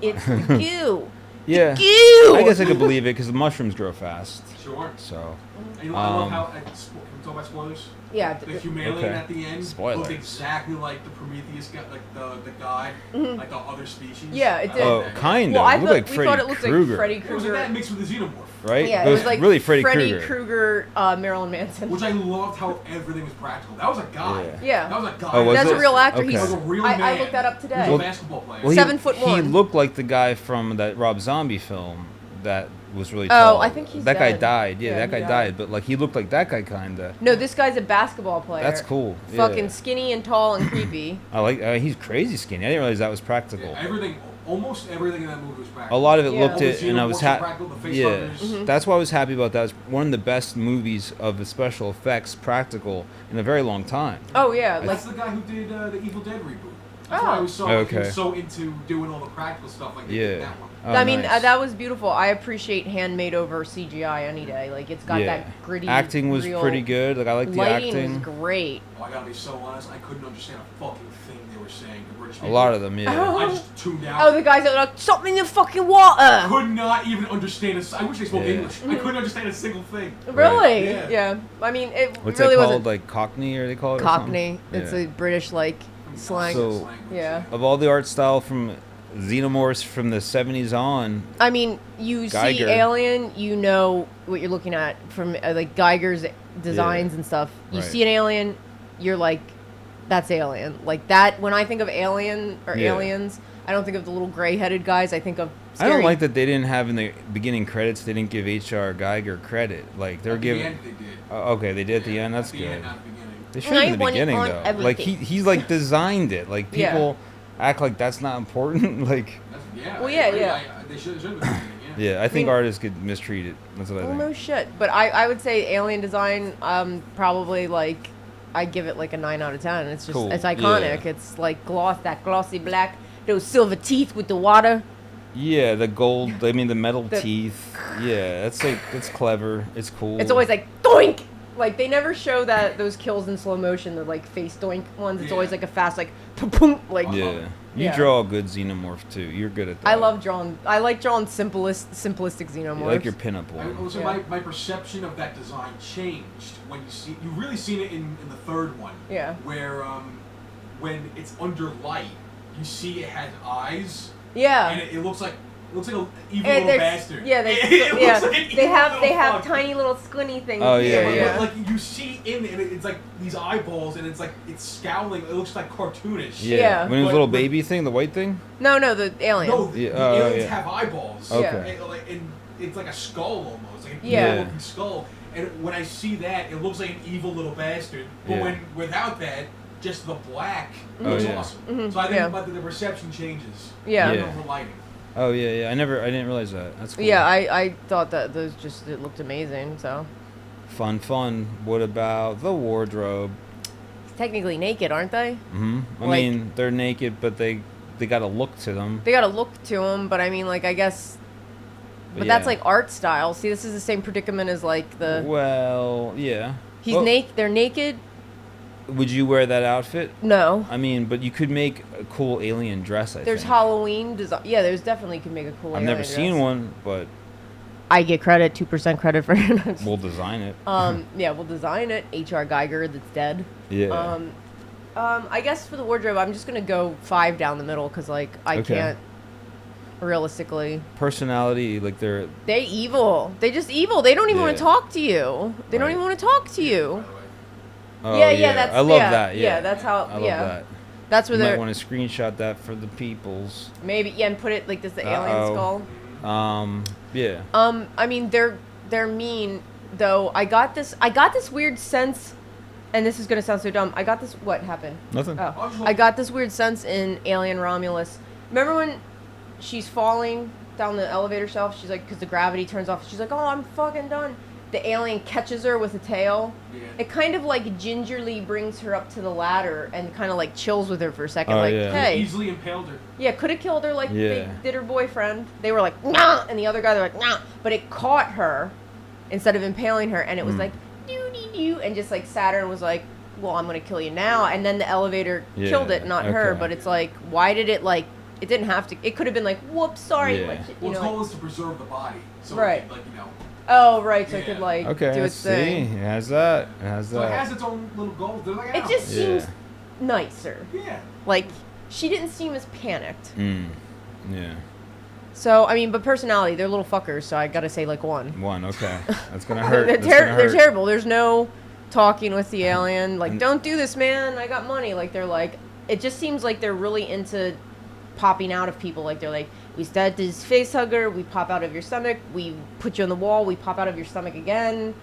It's the goo. Yeah. Goo. I guess I could believe it because the mushrooms grow fast. Sure. So And I love Um, how. Can we talk about spoilers? Yeah. The Humalian Okay. at the end Spoilers. looked exactly like the Prometheus guy, like the guy, like the other species. Yeah, it I did. like oh, that. kind Well, of. I It looked thought like we Freddy thought it looked Krueger, like Freddy It was like Krueger. that mixed with the Xenomorph. right? Yeah, it was like really Freddy Krueger. Krueger, Marilyn Manson. Which I loved how everything was practical. That was a guy. Yeah. Yeah. That was a guy. Oh, was That's it? a real actor. Okay. He's. That was a real I man. looked that up He today. was a basketball player. Well, 7'1". He looked like the guy from that Rob Zombie film that was really Oh, tall. I think he's that guy dead. died. Yeah, Yeah, that he guy died. died. But like he looked like that guy kinda. No, this guy's a basketball player. That's cool. Fucking Yeah. skinny and tall and creepy. I like. He's crazy skinny. I didn't realize that was practical. Yeah, everything, almost everything in that movie was practical. A lot of it Yeah. looked All the it, and I was Xenomorphs were happy. practical, the face Yeah, huggers. that's why I was happy about that. It's one of the best movies of the special effects practical in a very long time. Oh yeah, like That's the guy who did the Evil Dead reboot. That's why I was so he Okay. was so into doing all the practical stuff like they did in Yeah. that one. Oh, I mean nice. that was beautiful. I appreciate handmade over CGI any day. Like it's got Yeah. that gritty. Acting was real, pretty good. Like I like the Lighting acting. was great. Oh, I gotta be so honest, I couldn't understand a fucking thing they were saying. The British A people. lot of them, yeah. I just tuned out. Oh, the guys that were like something in the fucking water. Could not even understand I wish they spoke Yeah. English. I couldn't understand a single thing. Really? Yeah. Yeah. I mean, it What's really that wasn't called? Like Cockney, or they call it? or something? Cockney. It's Yeah. a British like. Slang. So- Yeah. Of all the art style from Xenomorphs from the 70s on, I mean, you Geiger. see Alien, you know what you're looking at from like Geiger's designs Yeah. and stuff. You Right. see an Alien, you're like, that's Alien. Like that. When I think of Alien or Yeah. Aliens, I don't think of the little gray-headed guys. I think of. I don't scary- like that they didn't have in the beginning credits. They didn't give H.R. Geiger credit. Like they're At giving. the end they did. Okay, they did at the Yeah, end. That's at the good. End, not at the beginning. They should have in the I want it beginning on though. Like everything. he's like designed it. Like Yeah. people act like that's not important. Like Yeah. Well, I yeah, agree. yeah. They should have been at the beginning. Yeah. yeah, I think mean- artists get mistreated. That's what I Well, think. no shit. But I would say Alien design, probably like, I give it like a 9 out of 10. It's just, Cool. it's iconic. Yeah. It's like that glossy black, those silver teeth with the water. Yeah, the gold. I mean, the metal The- teeth. Yeah, it's clever. It's cool. It's always like, doink! Like, they never show those kills in slow motion, the like face doink ones. It's always Yeah. like a fast, like, boom, like. Yeah, you Yeah. draw a good xenomorph too. You're good at that. I like drawing simplistic xenomorphs. You like your pinup I one. would say Yeah. my perception of that design changed when you really seen it in the third one. Yeah. Where when it's under light, you see it has eyes. Yeah. And it looks like an evil And little there's- bastard. Yeah, It looks yeah. like an They evil have little fuck. tiny little squinty things. Oh, here, yeah, Yeah, yeah. like you see in it, and it's like these eyeballs, and it's like it's scowling. It looks like cartoonish. Yeah. When it was But- little but- baby thing, the white thing. No, the alien. No, the, Yeah, the oh, aliens yeah. have eyeballs. Okay. And it's like a skull almost, like an Yeah. evil looking skull. And when I see that, it looks like an evil little bastard. But Yeah. when without that, just the black Oh, looks yeah. awesome. Mhm, So I think yeah. the perception changes. Yeah. Yeah. Over lighting. Oh yeah. I didn't realize that. That's cool. Yeah, I thought that it looked amazing. So Fun. What about the wardrobe? technically naked, aren't they? I Like- mean, they're naked, but they got a look to them. They got a look to them, but I mean, like, I guess. But that's yeah. like art style. See, this is the same predicament as like the. Well, yeah. He's Well, naked. They're naked. Would you wear that outfit? No. I mean, but you could make a cool alien dress. I There's think. Halloween design. Yeah, there's definitely could make a cool. I've never alien seen dress. one, but I get credit, 2% credit for it. we'll design it. Yeah, we'll design it. H.R. Geiger, that's dead. Yeah. I guess for the wardrobe, I'm just gonna go 5 down the middle because like I Okay. can't. Realistically, Personality, like they're. they evil. They just evil. They don't even want Yeah. to talk to you. They don't Right. even want to talk to you. By the way. Oh, Yeah, that's- I love yeah, that. Yeah, yeah, that's how- I love yeah. that. That's where You might they're want to screenshot that for the peoples. maybe and put it like this the alien Uh-oh. skull. Yeah. I mean they're mean though. I got this weird sense, and this is gonna sound so dumb. I got this. What happened? Nothing. Oh, I got this weird sense in Alien Romulus. Remember when she's falling down the elevator shelf? She's like, because the gravity turns off. She's like, oh, I'm fucking done. The alien catches her with a tail. Yeah. It kind of like gingerly brings her up to the ladder and kind of like chills with her for a second. Oh, like, yeah. hey, Easily impaled her. yeah, could have killed her like they Yeah. did her boyfriend. They were like, nah, and the other guy, they're like, nah. But it caught her instead of impaling her, and it was like, doo-dee-doo, and just like Saturn was like, well, I'm gonna kill you now. And then the elevator Yeah, killed it, not her. okay. But it's like, why did it like, it didn't have to, it could have been like, whoops, sorry. Yeah. Like, Well, you its know, goal like, is to preserve the body. So Right. it could, like, you know. oh, right, so it could Yeah. like Okay. do I its see. thing. It has that. It has So it has that. its own little goals. They're like It just Yeah. seems nicer. yeah. Like, she didn't seem as panicked. Yeah. So, I mean, but personality, they're little fuckers, so I gotta say, like, 1. One. Okay. That's gonna hurt. they're, That's gonna they're hurt. terrible. There's no talking with the alien. Like, And- don't do this, man. I got money. Like, they're like, it just seems like they're really into popping out of people. Like, they're like, we start this face hugger, we pop out of your stomach, we put you on the wall, we pop out of your stomach again.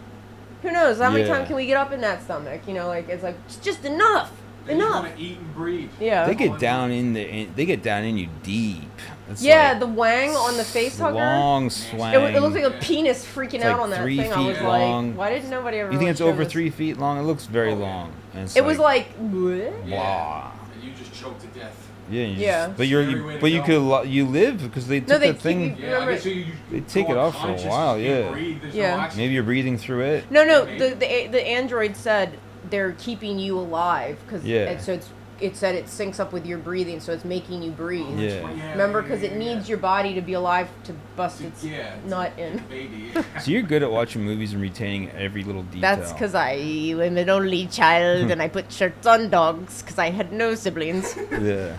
Who knows? How many Yeah. times can we get up in that stomach? You know, like, it's like, it's just enough. They just Enough. want to eat and breathe. Yeah. They get down in they get down in you deep. It's Yeah, like the wang on the face hugger. long swang. It looks like a penis freaking It's out like on that 3 thing. I was feet like, long. why did nobody ever? You think really it's show over this? 3 feet long? It looks very Oh, yeah. long. And it's It was like, bleh. Blah. And you just choke to death. Yeah. Yeah. But Scary way to but you go. could you live because they took No, they the keep thing. you- Yeah, Remember- I guess you They go take it off for a unconscious, while, you can't yeah. breathe, there's Yeah. no oxygen. Maybe you're breathing through it. No, Maybe. the android said they're keeping you alive because Yeah. so it's it said it syncs up with your breathing, so it's making you breathe. Yeah. Remember, because it needs your body to be alive to bust its nut in. Baby. So you're good at watching movies and retaining every little detail. That's because I am an only child and I put shirts on dogs because I had no siblings. Yeah.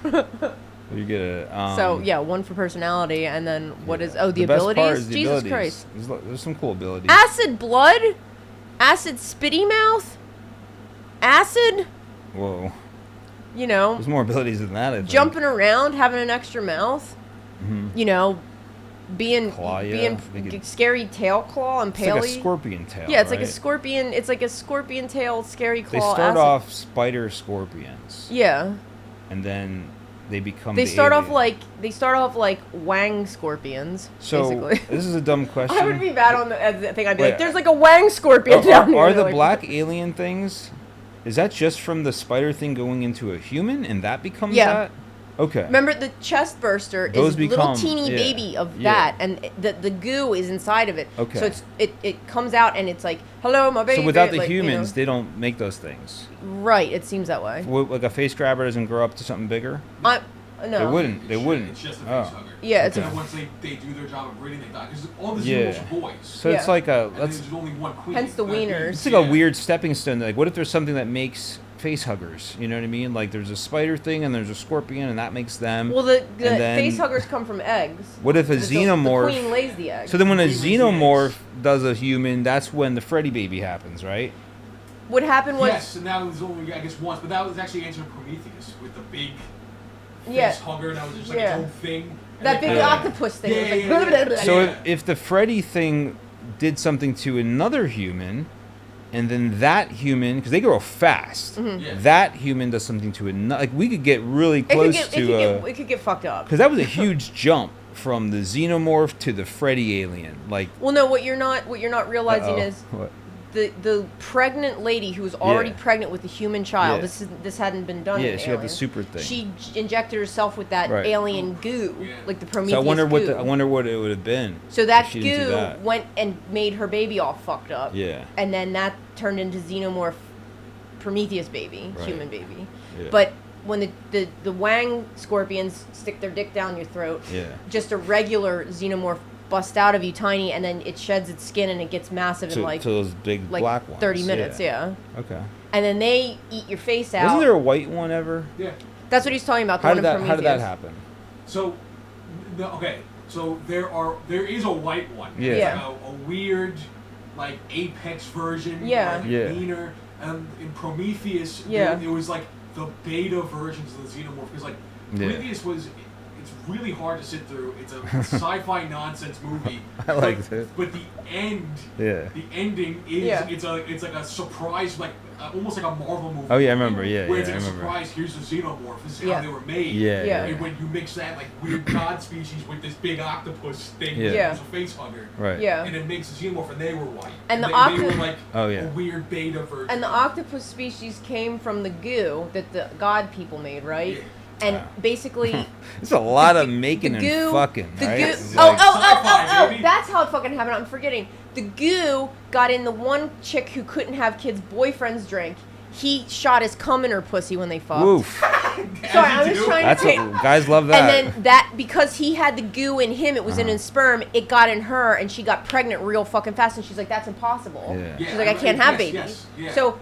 You're good at So, yeah, 1 for personality, and then what is... Oh, the best abilities? part is the Jesus abilities. Christ. There's some cool abilities. Acid blood? Acid spitty mouth? Acid? Whoa. You know, There's more abilities than that, I think. jumping around, having an extra mouth. Mhm. You know, being Claw, yeah. scary tail claw and It's like a paley. scorpion tail, Yeah, it's like a right? scorpion. It's like a scorpion tail, scary claw. They start acid. off spider scorpions, Yeah, and then they become. they the start off alien. like wang scorpions. So basically. this is a dumb question. I would be bad on the thing. I'd be Wait, like, "There's like a wang scorpion down here." Are They're the like, black alien things? Is that just from the spider thing going into a human, and that becomes Yeah. that? Okay. Remember, the chest burster Those is a little become- teeny yeah, baby of yeah. that, and the goo is inside of it. Okay. So it comes out and it's like, "Hello, my baby." So without the like, you know. humans, they don't make those things. Right? It seems that way. Like a face grabber doesn't grow up to something bigger. No. They wouldn't. They wouldn't. It's just a Oh. face hugger. Yeah, it's And a- then once they do their job of breeding, they die. Because all the Yeah. Xenomorphs are boys. So Yeah. it's like a. And That's. there's only one queen. Hence the wieners. It's like a weird stepping stone. Like, what if there's something that makes face huggers? You know what I mean? Like, there's a spider thing and there's a scorpion, and that makes them. Well, the And then- face huggers come from eggs. What if a The xenomorph? queen lays the egg. So then, when a Queen lays the xenomorph eggs. does a human, that's when the Freddy baby happens, right? What happened was, Yes, and that was only, I guess, once. But that was actually answered Prometheus with the big yeah, face hugger. That was just like Yeah. its own thing. And that they big kinda- octopus thing. Yeah, was like, yeah, blah, yeah. blah, blah, blah. So Yeah. if the Freddy thing did something to another human, and then that human, because they grow fast, Yeah. that human does something to another. Like, we could get really it could close get, to it could get fucked up. because that was a huge jump from the xenomorph to the Freddy alien. Like, Well, no, what you're not realizing uh-oh. is What? the pregnant lady who was already Yeah. pregnant with a human child. Yeah. This hadn't been done. Yeah, in she had the Alien. super thing. She injected herself with that Right. alien goo, Yeah. like the So Prometheus I wonder goo. what it would have been. So that if she didn't do goo that. went and made her baby all fucked up. Yeah. And then that turned into Xenomorph Prometheus baby, Right. human baby. Yeah. But when the Wang scorpions stick their dick down your throat, Yeah. just a regular Xenomorph busts out of you tiny, and then it sheds its skin and it gets massive in To those big like black ones. 30 minutes, yeah. Okay. And then they eat your face out. Wasn't there a white one ever? Yeah. That's what he's talking about. The How one did in that? How did that Prometheus. happen? So, okay. So there is a white one. Yeah. It's Yeah. like a weird, like Apex version. Yeah. Like Yeah. meaner. And in Prometheus, Yeah. it was like the beta versions of the Xenomorph. Because like Yeah. Prometheus was, it's really hard to sit through. It's a sci-fi nonsense movie. I liked it. But the end. Yeah. The ending is Yeah. it's like a surprise, like almost like a Marvel movie. Oh, yeah, I remember. Yeah, Where yeah, it's I like a remember. surprise. Here's the Xenomorph. This is Yeah. how they were made. Yeah. Yeah. And when you mix that like weird god species with this big octopus thing, Yeah. Yeah. that was a face hugger, Right. Yeah. and it makes a Xenomorph, and they were white. And the they octo- were like Oh, yeah. a weird beta version. And the octopus species came from the goo that the god people made, right? Yeah. And Wow. basically, It's a lot of making the and goo, fucking, the right? goo. It's Oh, like- Sci-fi, baby. That's how it fucking happened. I'm forgetting. The goo got in the one chick who couldn't have kids' boyfriends drink. He shot his cum in her pussy when they fucked. Woof. Sorry, I'm just trying That's to say. what guys love that. And then that, because he had the goo in him, it was in Uh-huh. his sperm, it got in her, and she got pregnant real fucking fast, and she's like, that's impossible. Yeah. Yeah, She's like, I can't have yes, babies. yes, yeah. So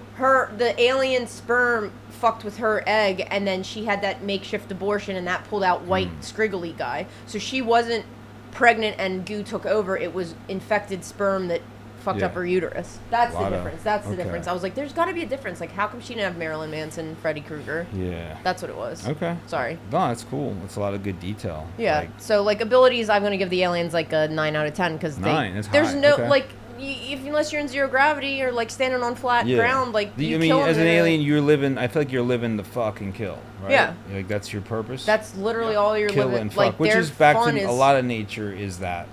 the alien sperm fucked with her egg, and then she had that makeshift abortion, and that pulled out white scriggly guy. So she wasn't pregnant and goo took over, it was infected sperm that fucked Yeah. up her uterus. That's the Lot of- difference. That's the okay. difference. I was like, there's got to be a difference. Like, how come she didn't have Marilyn Manson, Freddy Krueger? Yeah. That's what it was. Okay. Sorry. No, that's cool. That's a lot of good detail. Yeah. Like, So like abilities, I'm gonna give the aliens like a 9 out of 10 because 9, that's there's high, no okay. like unless you're in zero gravity or like standing on flat ground, like I you mean, kill 'em as an in a- alien, you're living. I feel like you're living the fuck and kill. Right? Yeah. Like that's your purpose. That's literally all you're kill living. and fuck, Like which their is back fun to is a lot of nature. Is that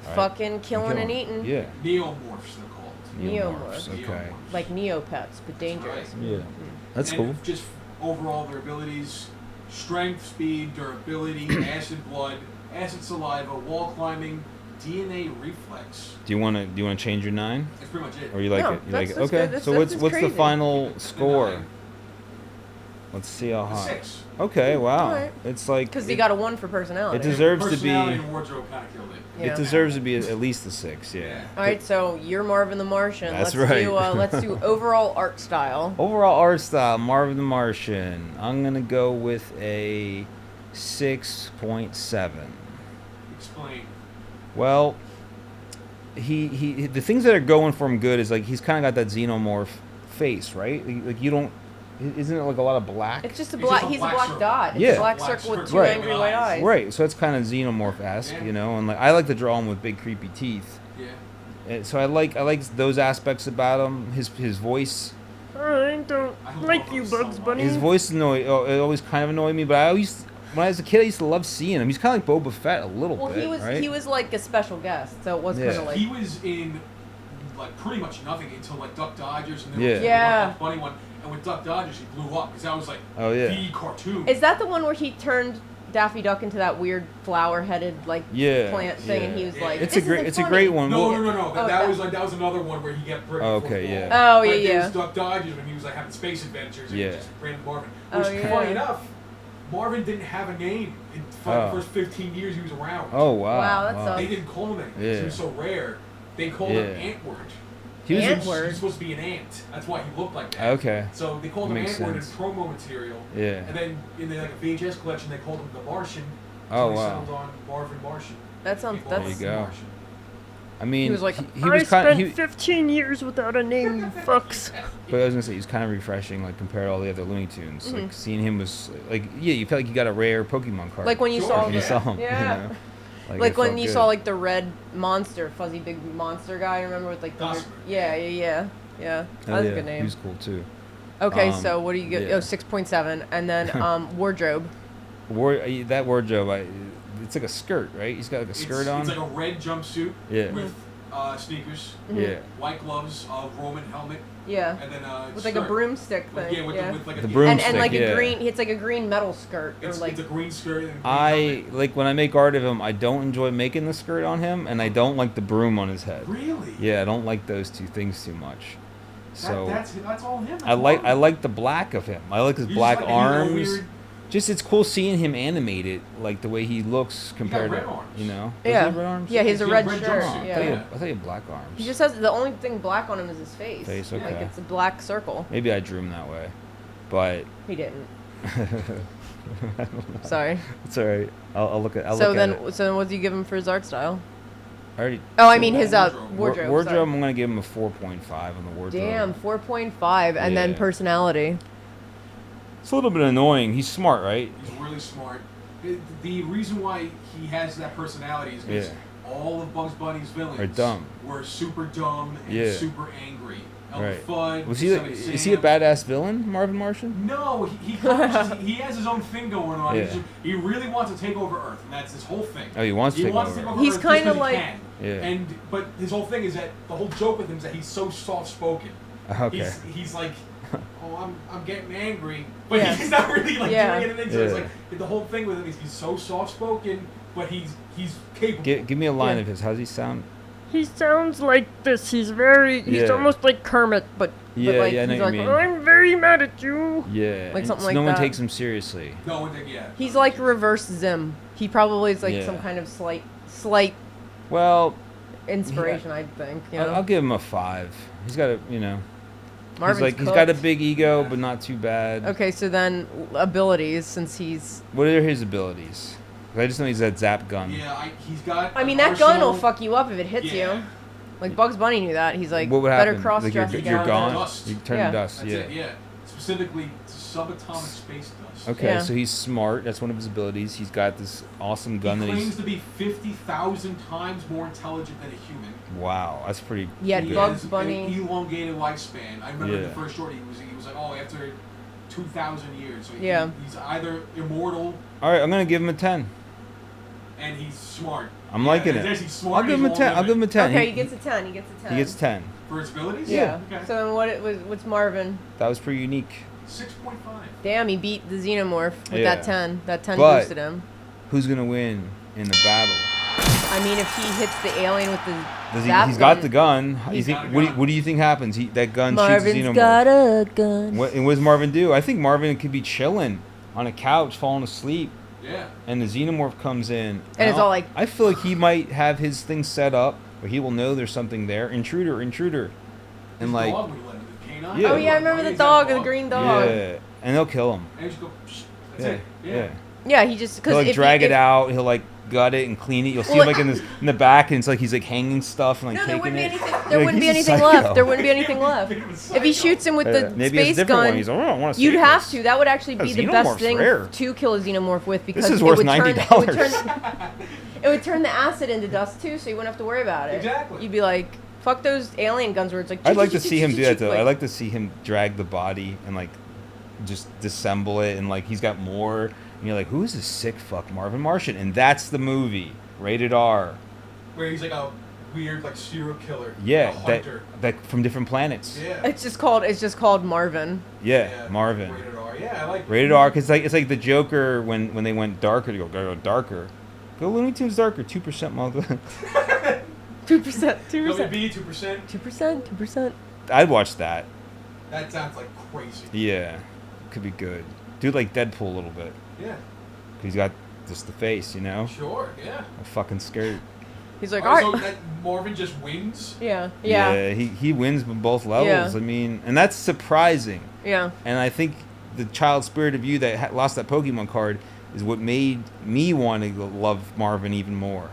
right? fucking killing and eating. Yeah. Neomorphs, they're called. Neomorphs. Okay. Like Neopets, but dangerous. Yeah. That's And cool. Just overall, their abilities: strength, speed, durability, acid blood, acid saliva, wall climbing, DNA reflex. Do you want to change your 9, That's pretty much it. or you like No, it? You that's- like it? that's Okay. good. So That's what's the crazy. final score? Let's see how A high. 6. Okay, wow. Alright. It's like Because he got a 1 for personality. it deserves to be. Personality and wardrobe kind of killed it. Yeah. It deserves to be at least a 6. Yeah. All right, so you're Marvin the Martian. That's let's right. Let's do overall art style. Overall art style, Marvin the Martian. I'm gonna go with a 6.7. Explain. Well, he the things that are going for him good is like he's kind of got that Xenomorph face, right? Like you don't, isn't it like a lot of black? It's just a It's black. just a He's black a black circle. dot. It's Yeah. a black Black circle with circle. 2 Right. angry white eyes. Right, so it's kind of Xenomorph-esque, Yeah. you know, and like I like to draw him with big creepy teeth. Yeah. So I like those aspects about him. His voice, I don't I like love you, him so Bugs much. Bunny. his voice it always kind of annoyed me. But I always, when I was a kid, I used to love seeing him. He's kind of like Boba Fett a little Well, bit, right? he was like a special guest, so it was Yeah. kind of like. He was in like pretty much nothing until like Duck Dodgers and then Yeah. was the Yeah. Bugs Bunny one. And with Duck Dodgers, he blew up because that was like Oh, yeah. the cartoon. Is that the one where he turned Daffy Duck into that weird flower-headed like Yeah, plant thing, and he was yeah. like, It's "This a great, isn't it's a funny." great one. No, Well, no, no, no. Oh, That that- was like that was another one where he got bricked. Oh, before okay, the yeah. ball. Oh, yeah, But yeah. There's Duck Dodgers when he was like having space adventures. And Yeah. Just Brandon Marvin. Oh, Which, yeah. funny enough, Marvin didn't have a name in Oh. the first 15 years he was around. Oh wow! Wow, that sucks. They didn't call him anything. Yeah. He was so rare. They called him Yeah. Antword. He was. Ant- He Word. was supposed to be an ant. That's why he looked like that. Okay. So they called That him makes Antword in sense. promo material. Yeah. And then in the, like a VHS collection, they called him the Martian. Oh, So they wow. settled on Marvin Martian. That sounds. People There That's. you go. Martian. I mean, He was like, he I was kind spent of. 15 years without a name, you fucks. But I was gonna say he's kind of refreshing, like compared to all the other Looney Tunes. Like seeing him was like, yeah, you felt like you got a rare Pokemon card. Like when you Sure, saw when you the, saw him. yeah. You know? Like it when felt you good. saw like the red monster, fuzzy big monster guy. Remember with like the weird, Gossamer. yeah. Oh, That's yeah, a good name. He was cool too. Okay, Um, so what do you get? yeah. Oh, 6.7, and then wardrobe. That wardrobe, it's like a skirt, right? He's got like a skirt on. It's like a red jumpsuit Yeah. with sneakers, Yeah. white gloves, Roman helmet, Yeah. and then With like a skirt. broomstick With- thing. yeah, with, yeah. with like The a broomstick. And like yeah. a green, it's like a green metal skirt or It's, like. it's a green skirt. And a green I helmet. like when I make art of him. I don't enjoy making the skirt on him, and I don't like the broom on his head. Really? Yeah, I don't like those two things too much. So That's all him. That's I Marvin. like the black of him. I like his You just black like the, you know, arms. weird- Just it's cool seeing him animated, like the way he looks compared red to arms. you know. Does he Yeah. have red arms? Yeah, he has a Yeah, red red shirt. jumpsuit. I thought, he Yeah. had, I thought he had black arms. He just has the only thing black on him is his face. Face, Like okay. it's a black circle. Maybe I drew him that way, but He didn't. I don't know. Sorry. It's all right. I'll look at. I'll So look then, at it. so then, what do you give him for his art style? I already. Oh, I mean So his wardrobe. wardrobe. Wardrobe. sorry. I'm gonna give him a 4.5 on the wardrobe. Damn, 4.5, and then Yeah. personality. It's a little bit annoying. He's smart, right? He's really smart. The reason why he has that personality is because Yeah. all of Bugs Bunny's villains Are dumb. were super dumb and Yeah. super angry. Elmer Right. Fudd, Was he? Yosemite Is he a Sam. badass villain, Marvin Martian? No, he has his own thing going on. Yeah. He really wants to take over Earth, and that's his whole thing. Oh, he wants to take over. He's Earth just kinda 'cause he like- can. Yeah. But his whole thing is that the whole joke with him is that he's so soft spoken. Okay. He's like, oh, I'm getting angry, but Yeah. he's not really like Yeah. doing anything. So it's Yeah. like the whole thing with him is he's so soft spoken, but he's capable. Give me a line Yeah. of his. How does he sound? He sounds like this. He's Yeah. almost like Kermit. But Yeah, like, yeah, I know he's what you like, mean. I'm very mad at you. Yeah. Like and something so like no one that. takes him seriously. No one think, yeah. he's like reverse Zim. He probably is like Yeah. some kind of slight Well, inspiration, I think. You know? I'll give him a 5. He's got a, Marvin's he's got a cooked. big ego, but not too bad. Okay, so then abilities, since he's. What are his abilities? I just know he's that zap gun. Yeah, he's got. I mean, an that gun will arsenal. fuck you up if it hits Yeah. you. Like Bugs Bunny knew that. He's like, What would better happen? cross Like dress you're, to you're get out gone. of Dust. You turn Yeah. to dust. That's Yeah. it, yeah. Specifically, subatomic space dust. Okay, Yeah. so he's smart. That's one of his abilities. He's got this awesome gun He that claims he's. to be 50,000 times more intelligent than a human. Wow, that's pretty. Yeah, He Bugs has Bunny. an elongated lifespan. I remember Yeah. the first short he was like, oh, after 2,000 years. So Yeah. he's either immortal All right, I'm gonna give him a 10. and he's smart. I'm liking it. He's smart. I'll give him a 10. I'll give him a 10. Okay, he gets a 10. He gets a 10. He gets 10. For his abilities? Yeah. Okay. So then what's Marvin? That was pretty unique. 6.5. Damn, he beat the Xenomorph with Yeah. that 10. That 10 But- boosted him. Who's gonna win in the battle? I mean, if he hits the alien with the He's zap got gun- the gun. He's got a What gun. do you think happens? That gun Marvin's shoots a got Xenomorph. a gun. And what does Marvin do? I think Marvin could be chilling on a couch, falling asleep, Yeah. and the Xenomorph comes in. And it's all like- I feel like he might have his thing set up where he will know there's something there. Intruder. And His like, dog, when he let him, the canine. Yeah. Oh yeah, I remember the He's dog, got a the green dog. yeah, and they'll kill him. And he just go, psh, that's Yeah, it. yeah. Yeah, he just He'll because like drag it out. He'll like gut it and clean it. You'll see Well, him like in the back, and it's like he's like hanging stuff and like No, there taking wouldn't be it. anything. You're There like, wouldn't be he's a anything psycho. left. There wouldn't be anything left. Bit of a If he psycho. shoots him with the Maybe it's a space different one. gun, He's like, oh, I want to you'd save have this. to. That would actually A be the best Xenomorph's thing rare. to kill a Xenomorph with because is it worth would turn, $90. it would turn the acid into dust too, so you wouldn't have to worry about it. Exactly. You'd be like, fuck those alien guns where it's like. I'd like to see him do that though. like- I'd like to see him drag the body and like just disassemble it, and like he's got more. And you're like, who is this sick fuck Marvin Martian? And that's the movie, rated R. Where he's like a weird, like, serial killer. Yeah, a hunter. that from different planets. Yeah. It's just called Marvin. Yeah, Marvin. Rated R. Yeah, I like Rated R, cause it's like the Joker when they went darker. They go darker. Go Looney Tunes darker. 2% mother. 2%. 2%. WB 2%. 2%. 2%. I'd watch that. That sounds like crazy. Yeah, could be good. Dude, like Deadpool a little bit. Yeah. He's got just the face, you know. Sure. Yeah. A fucking skirt. He's like, Alright, alright. so that Marvin just wins. Yeah. Yeah. he wins on both levels. Yeah. I mean, and that's surprising. Yeah. And I think the child spirit of you that lost that Pokemon card is what made me want to love Marvin even more.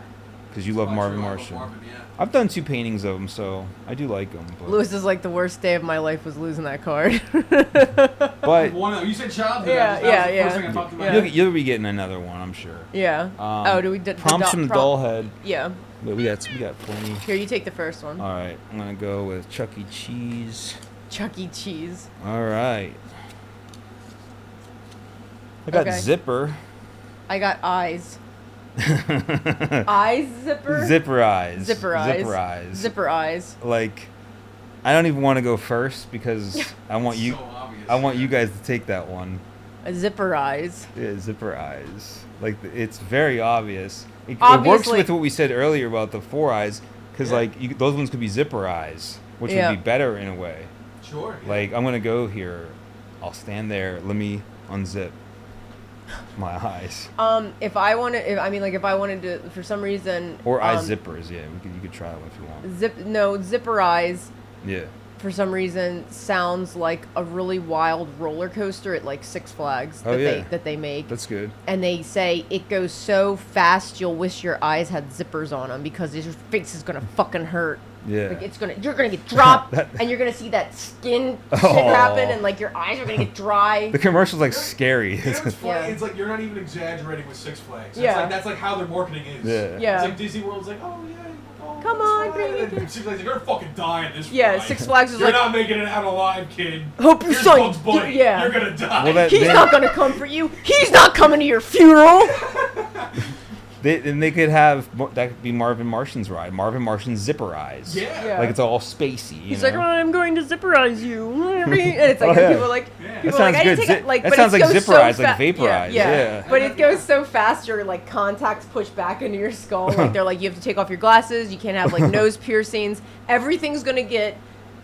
Because you love Oh, Marvin true, I love Martian. Marvin, yeah. I've done 2 paintings of him, so I do like him. But, Lewis is like the worst day of my life was losing that card. but One of, you said childhood. Yeah, that was the yeah, first thing I thought to my yeah. head. you'll be getting another one, I'm sure. yeah. Do we did Prompts from the doll head. Yeah. But we got plenty. Here, you take the first one. All right, I'm gonna go with Chuck E. Cheese. Chuck E. Cheese. All right. I got Okay. Zipper. I got eyes. Eyes zipper. Zipper eyes. Zipper eyes. Zipper eyes. Zipper eyes. Like, I don't even want to go first because I want you. So obvious. I want you guys to take that one. Zipper eyes. Yeah, zipper eyes. Like it's very obvious. It works Obviously- with what we said earlier about the 4 eyes, because Yeah. like those ones could be zipper eyes, which Yeah. would be better in a way. Sure. Yeah. Like I'm gonna go here. I'll stand there. Let me unzip my eyes. If I wanted to, for some reason. Or eye zippers. Yeah, you could try that if you want. Zipper eyes. Yeah. For some reason, sounds like a really wild roller coaster at like Six Flags Oh, yeah. that they make. That's good. And they say it goes so fast you'll wish your eyes had zippers on them because your face is gonna fucking hurt. Yeah. Like you're gonna get dropped and you're gonna see that skin shit Oh. happen and like your eyes are gonna get dry. The commercial's like scary. You know what's funny? Yeah. It's like you're not even exaggerating with Six Flags. Yeah. That's like how their marketing is. Yeah. Yeah. It's like Disney World's like, oh yeah. Oh, Come that's on, fine. bring it And in. Six Flags like, you're gonna fucking die in this Yeah, ride. Six Flags is You're like, not making it out alive, kid. hope your Here's son, Bugs Bunny. yeah. You're gonna die. Well, He's not gonna comfort you. He's not coming to your funeral. They could have that could be Marvin Martian's ride. Marvin Martian's zipper eyes. Yeah. Yeah. Like it's all spacey. You He's know? like, oh, I'm going to zipperize you. And it's like Oh, yeah. people are like, Yeah. people That are like, sounds I didn't good. take it. Like, That but sounds it like goes zipperize, so like vaporize. Yeah. But it goes so fast, your like contacts push back into your skull. Like they're like, you have to take off your glasses. You can't have like nose piercings. Everything's gonna get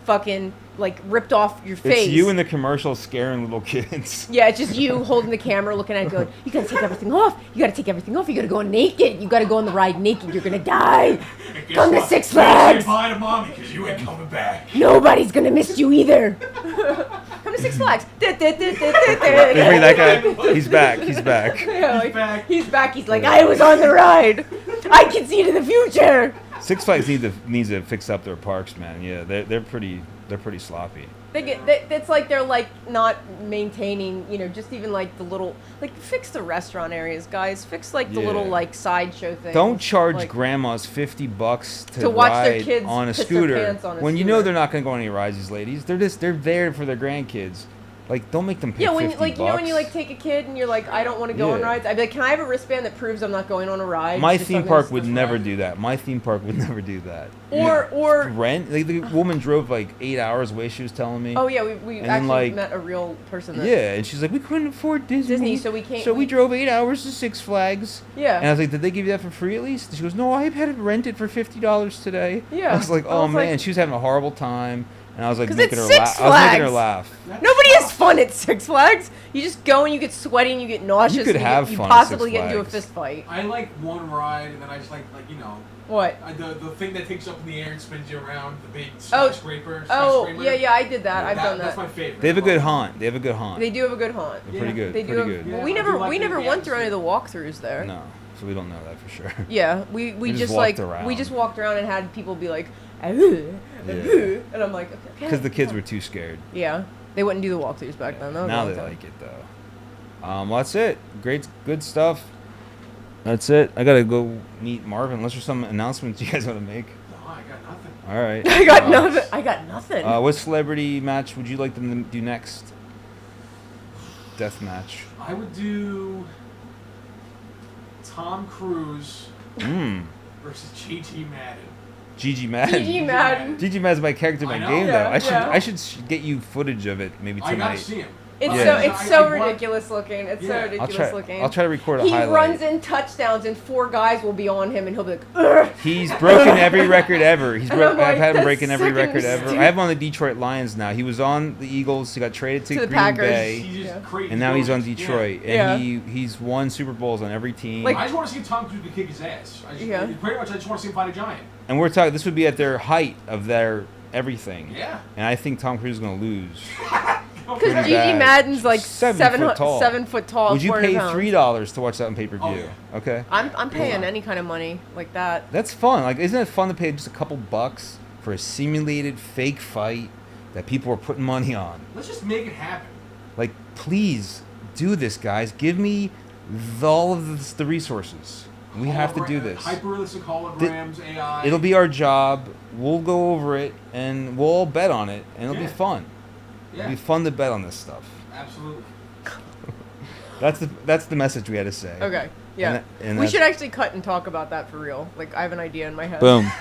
fucking like ripped off your face. It's you in the commercial scaring little kids. Yeah, it's just you holding the camera, looking at it, going, you gotta take everything off. You gotta take everything off. You gotta go naked. You gotta go on the ride naked. You're gonna die. And guess Come to what? Six Say Flags. bye to mommy, because you ain't coming back. Nobody's gonna miss you either. Come to Six Flags. They bring that guy. He's back. He's back. Yeah, like, He's back. He's back. He's like, I was on the ride. I can see into the future. Six Flags needs to fix up their parks, man. Yeah, they're pretty sloppy. It's like they're like not maintaining, just even like the little, like fix the restaurant areas, guys. Fix like the little Yeah. like sideshow things. Don't charge like, grandmas $50 To watch their ride kids on a piss their scooter pants on a when you know scooter. they're not going to go on any rides. These ladies, they're there for their grandkids. Like, don't make them pay Yeah, when 50 like bucks. you know when you like take a kid and you're like, I don't want to go on Yeah. rides. I'd be like, can I have a wristband that proves I'm not going on a ride? My Just theme so park I'm would gonna- never do that. My theme park would never do that. Or Rent. Like, the woman drove like 8 hours away. She was telling me. oh yeah, we And then, actually like- met a real person. That, Yeah, and she's like, we couldn't afford Disney. so we can't. So we drove 8 hours to Six Flags. Yeah. And I was like, did they give you that for free at least? She goes, no, I had it rented for $50 today. Yeah. I was like, I oh was like- man, she was having a horrible time. And I was like 'Cause making it's her laugh. Six I was making her Flags. laugh. Nobody has fun at Six Flags. You just go and you get sweaty and you get nauseous. You could and have you fun at possibly Six get into a Flags. fist fight. I like one ride, and then I just like you know, What? the thing that takes you up in the air and spins you around, the big Oh. skyscraper. Oh yeah, I did that. I've done That's that. my favorite. They have a I good love haunt. They have a good haunt. They do have a good haunt. They're pretty good. They do. Pretty Have, good. well, Yeah, we I never do like we the never went through any of the atmosphere. walkthroughs there. No, so we don't know that for sure. Yeah, we just just walked like around. we just walked around and had people be like, and I'm like, okay. Because the kids were too scared. Yeah, they wouldn't do the walkthroughs back then. That was a Now long they time. like it though. Well, that's it. Great, good stuff. That's it. I gotta go meet Marvin. Unless there's some announcements you guys want to make. No, I got nothing. All right. I got nothing. I got nothing. What celebrity match would you like them to do next? Death match. I would do Tom Cruise versus Gigi Madden. Gigi Madden. Gigi Madden. Gigi Madden's my character in my I know. game Yeah, though. yeah. I should get you footage of it maybe I gotta tonight. see him. It's Yeah. so so I want- ridiculous looking. It's so Yeah. ridiculous looking. I'll try to record a He highlight. runs in touchdowns and 4 guys will be on him and he'll be like, ugh. He's broken every record ever. He's And I'm like, I've had him "That's breaking every fucking record ever. stupid." I have him on the Detroit Lions now. He was on the Eagles. He got traded to To the Green Packers. Bay, He's just Yeah. crazy. and now he's on brilliant. Detroit. Yeah. And he's won Super Bowls on every team. Like- I just want to see Tom Cruise kick his ass. Yeah. Pretty much, I just want to see him fight a giant. and we're talking. This would be at their height of their everything. Yeah. And I think Tom Cruise is gonna lose. Because Pretty Gigi bad. Madden's like 7 foot tall. 7 foot tall. Would you 400 pay pounds. $3 to watch that on pay per view? Oh, yeah. Okay. I'm paying Yeah. any kind of money like that. That's fun. Like, isn't it fun to pay just a couple bucks for a simulated fake fight that people are putting money on? Let's just make it happen. Like, please do this, guys. Give me all of the resources. We have to do this. Hyper-realistic holograms, AI. It'll be our job. We'll go over it and we'll all bet on it, and it'll be Yeah. fun. Yeah, It'll be fun to bet on this stuff. absolutely. That's the message we had to say. Okay. Yeah. And we that's- should actually cut and talk about that for real. Like I have an idea in my head. Boom.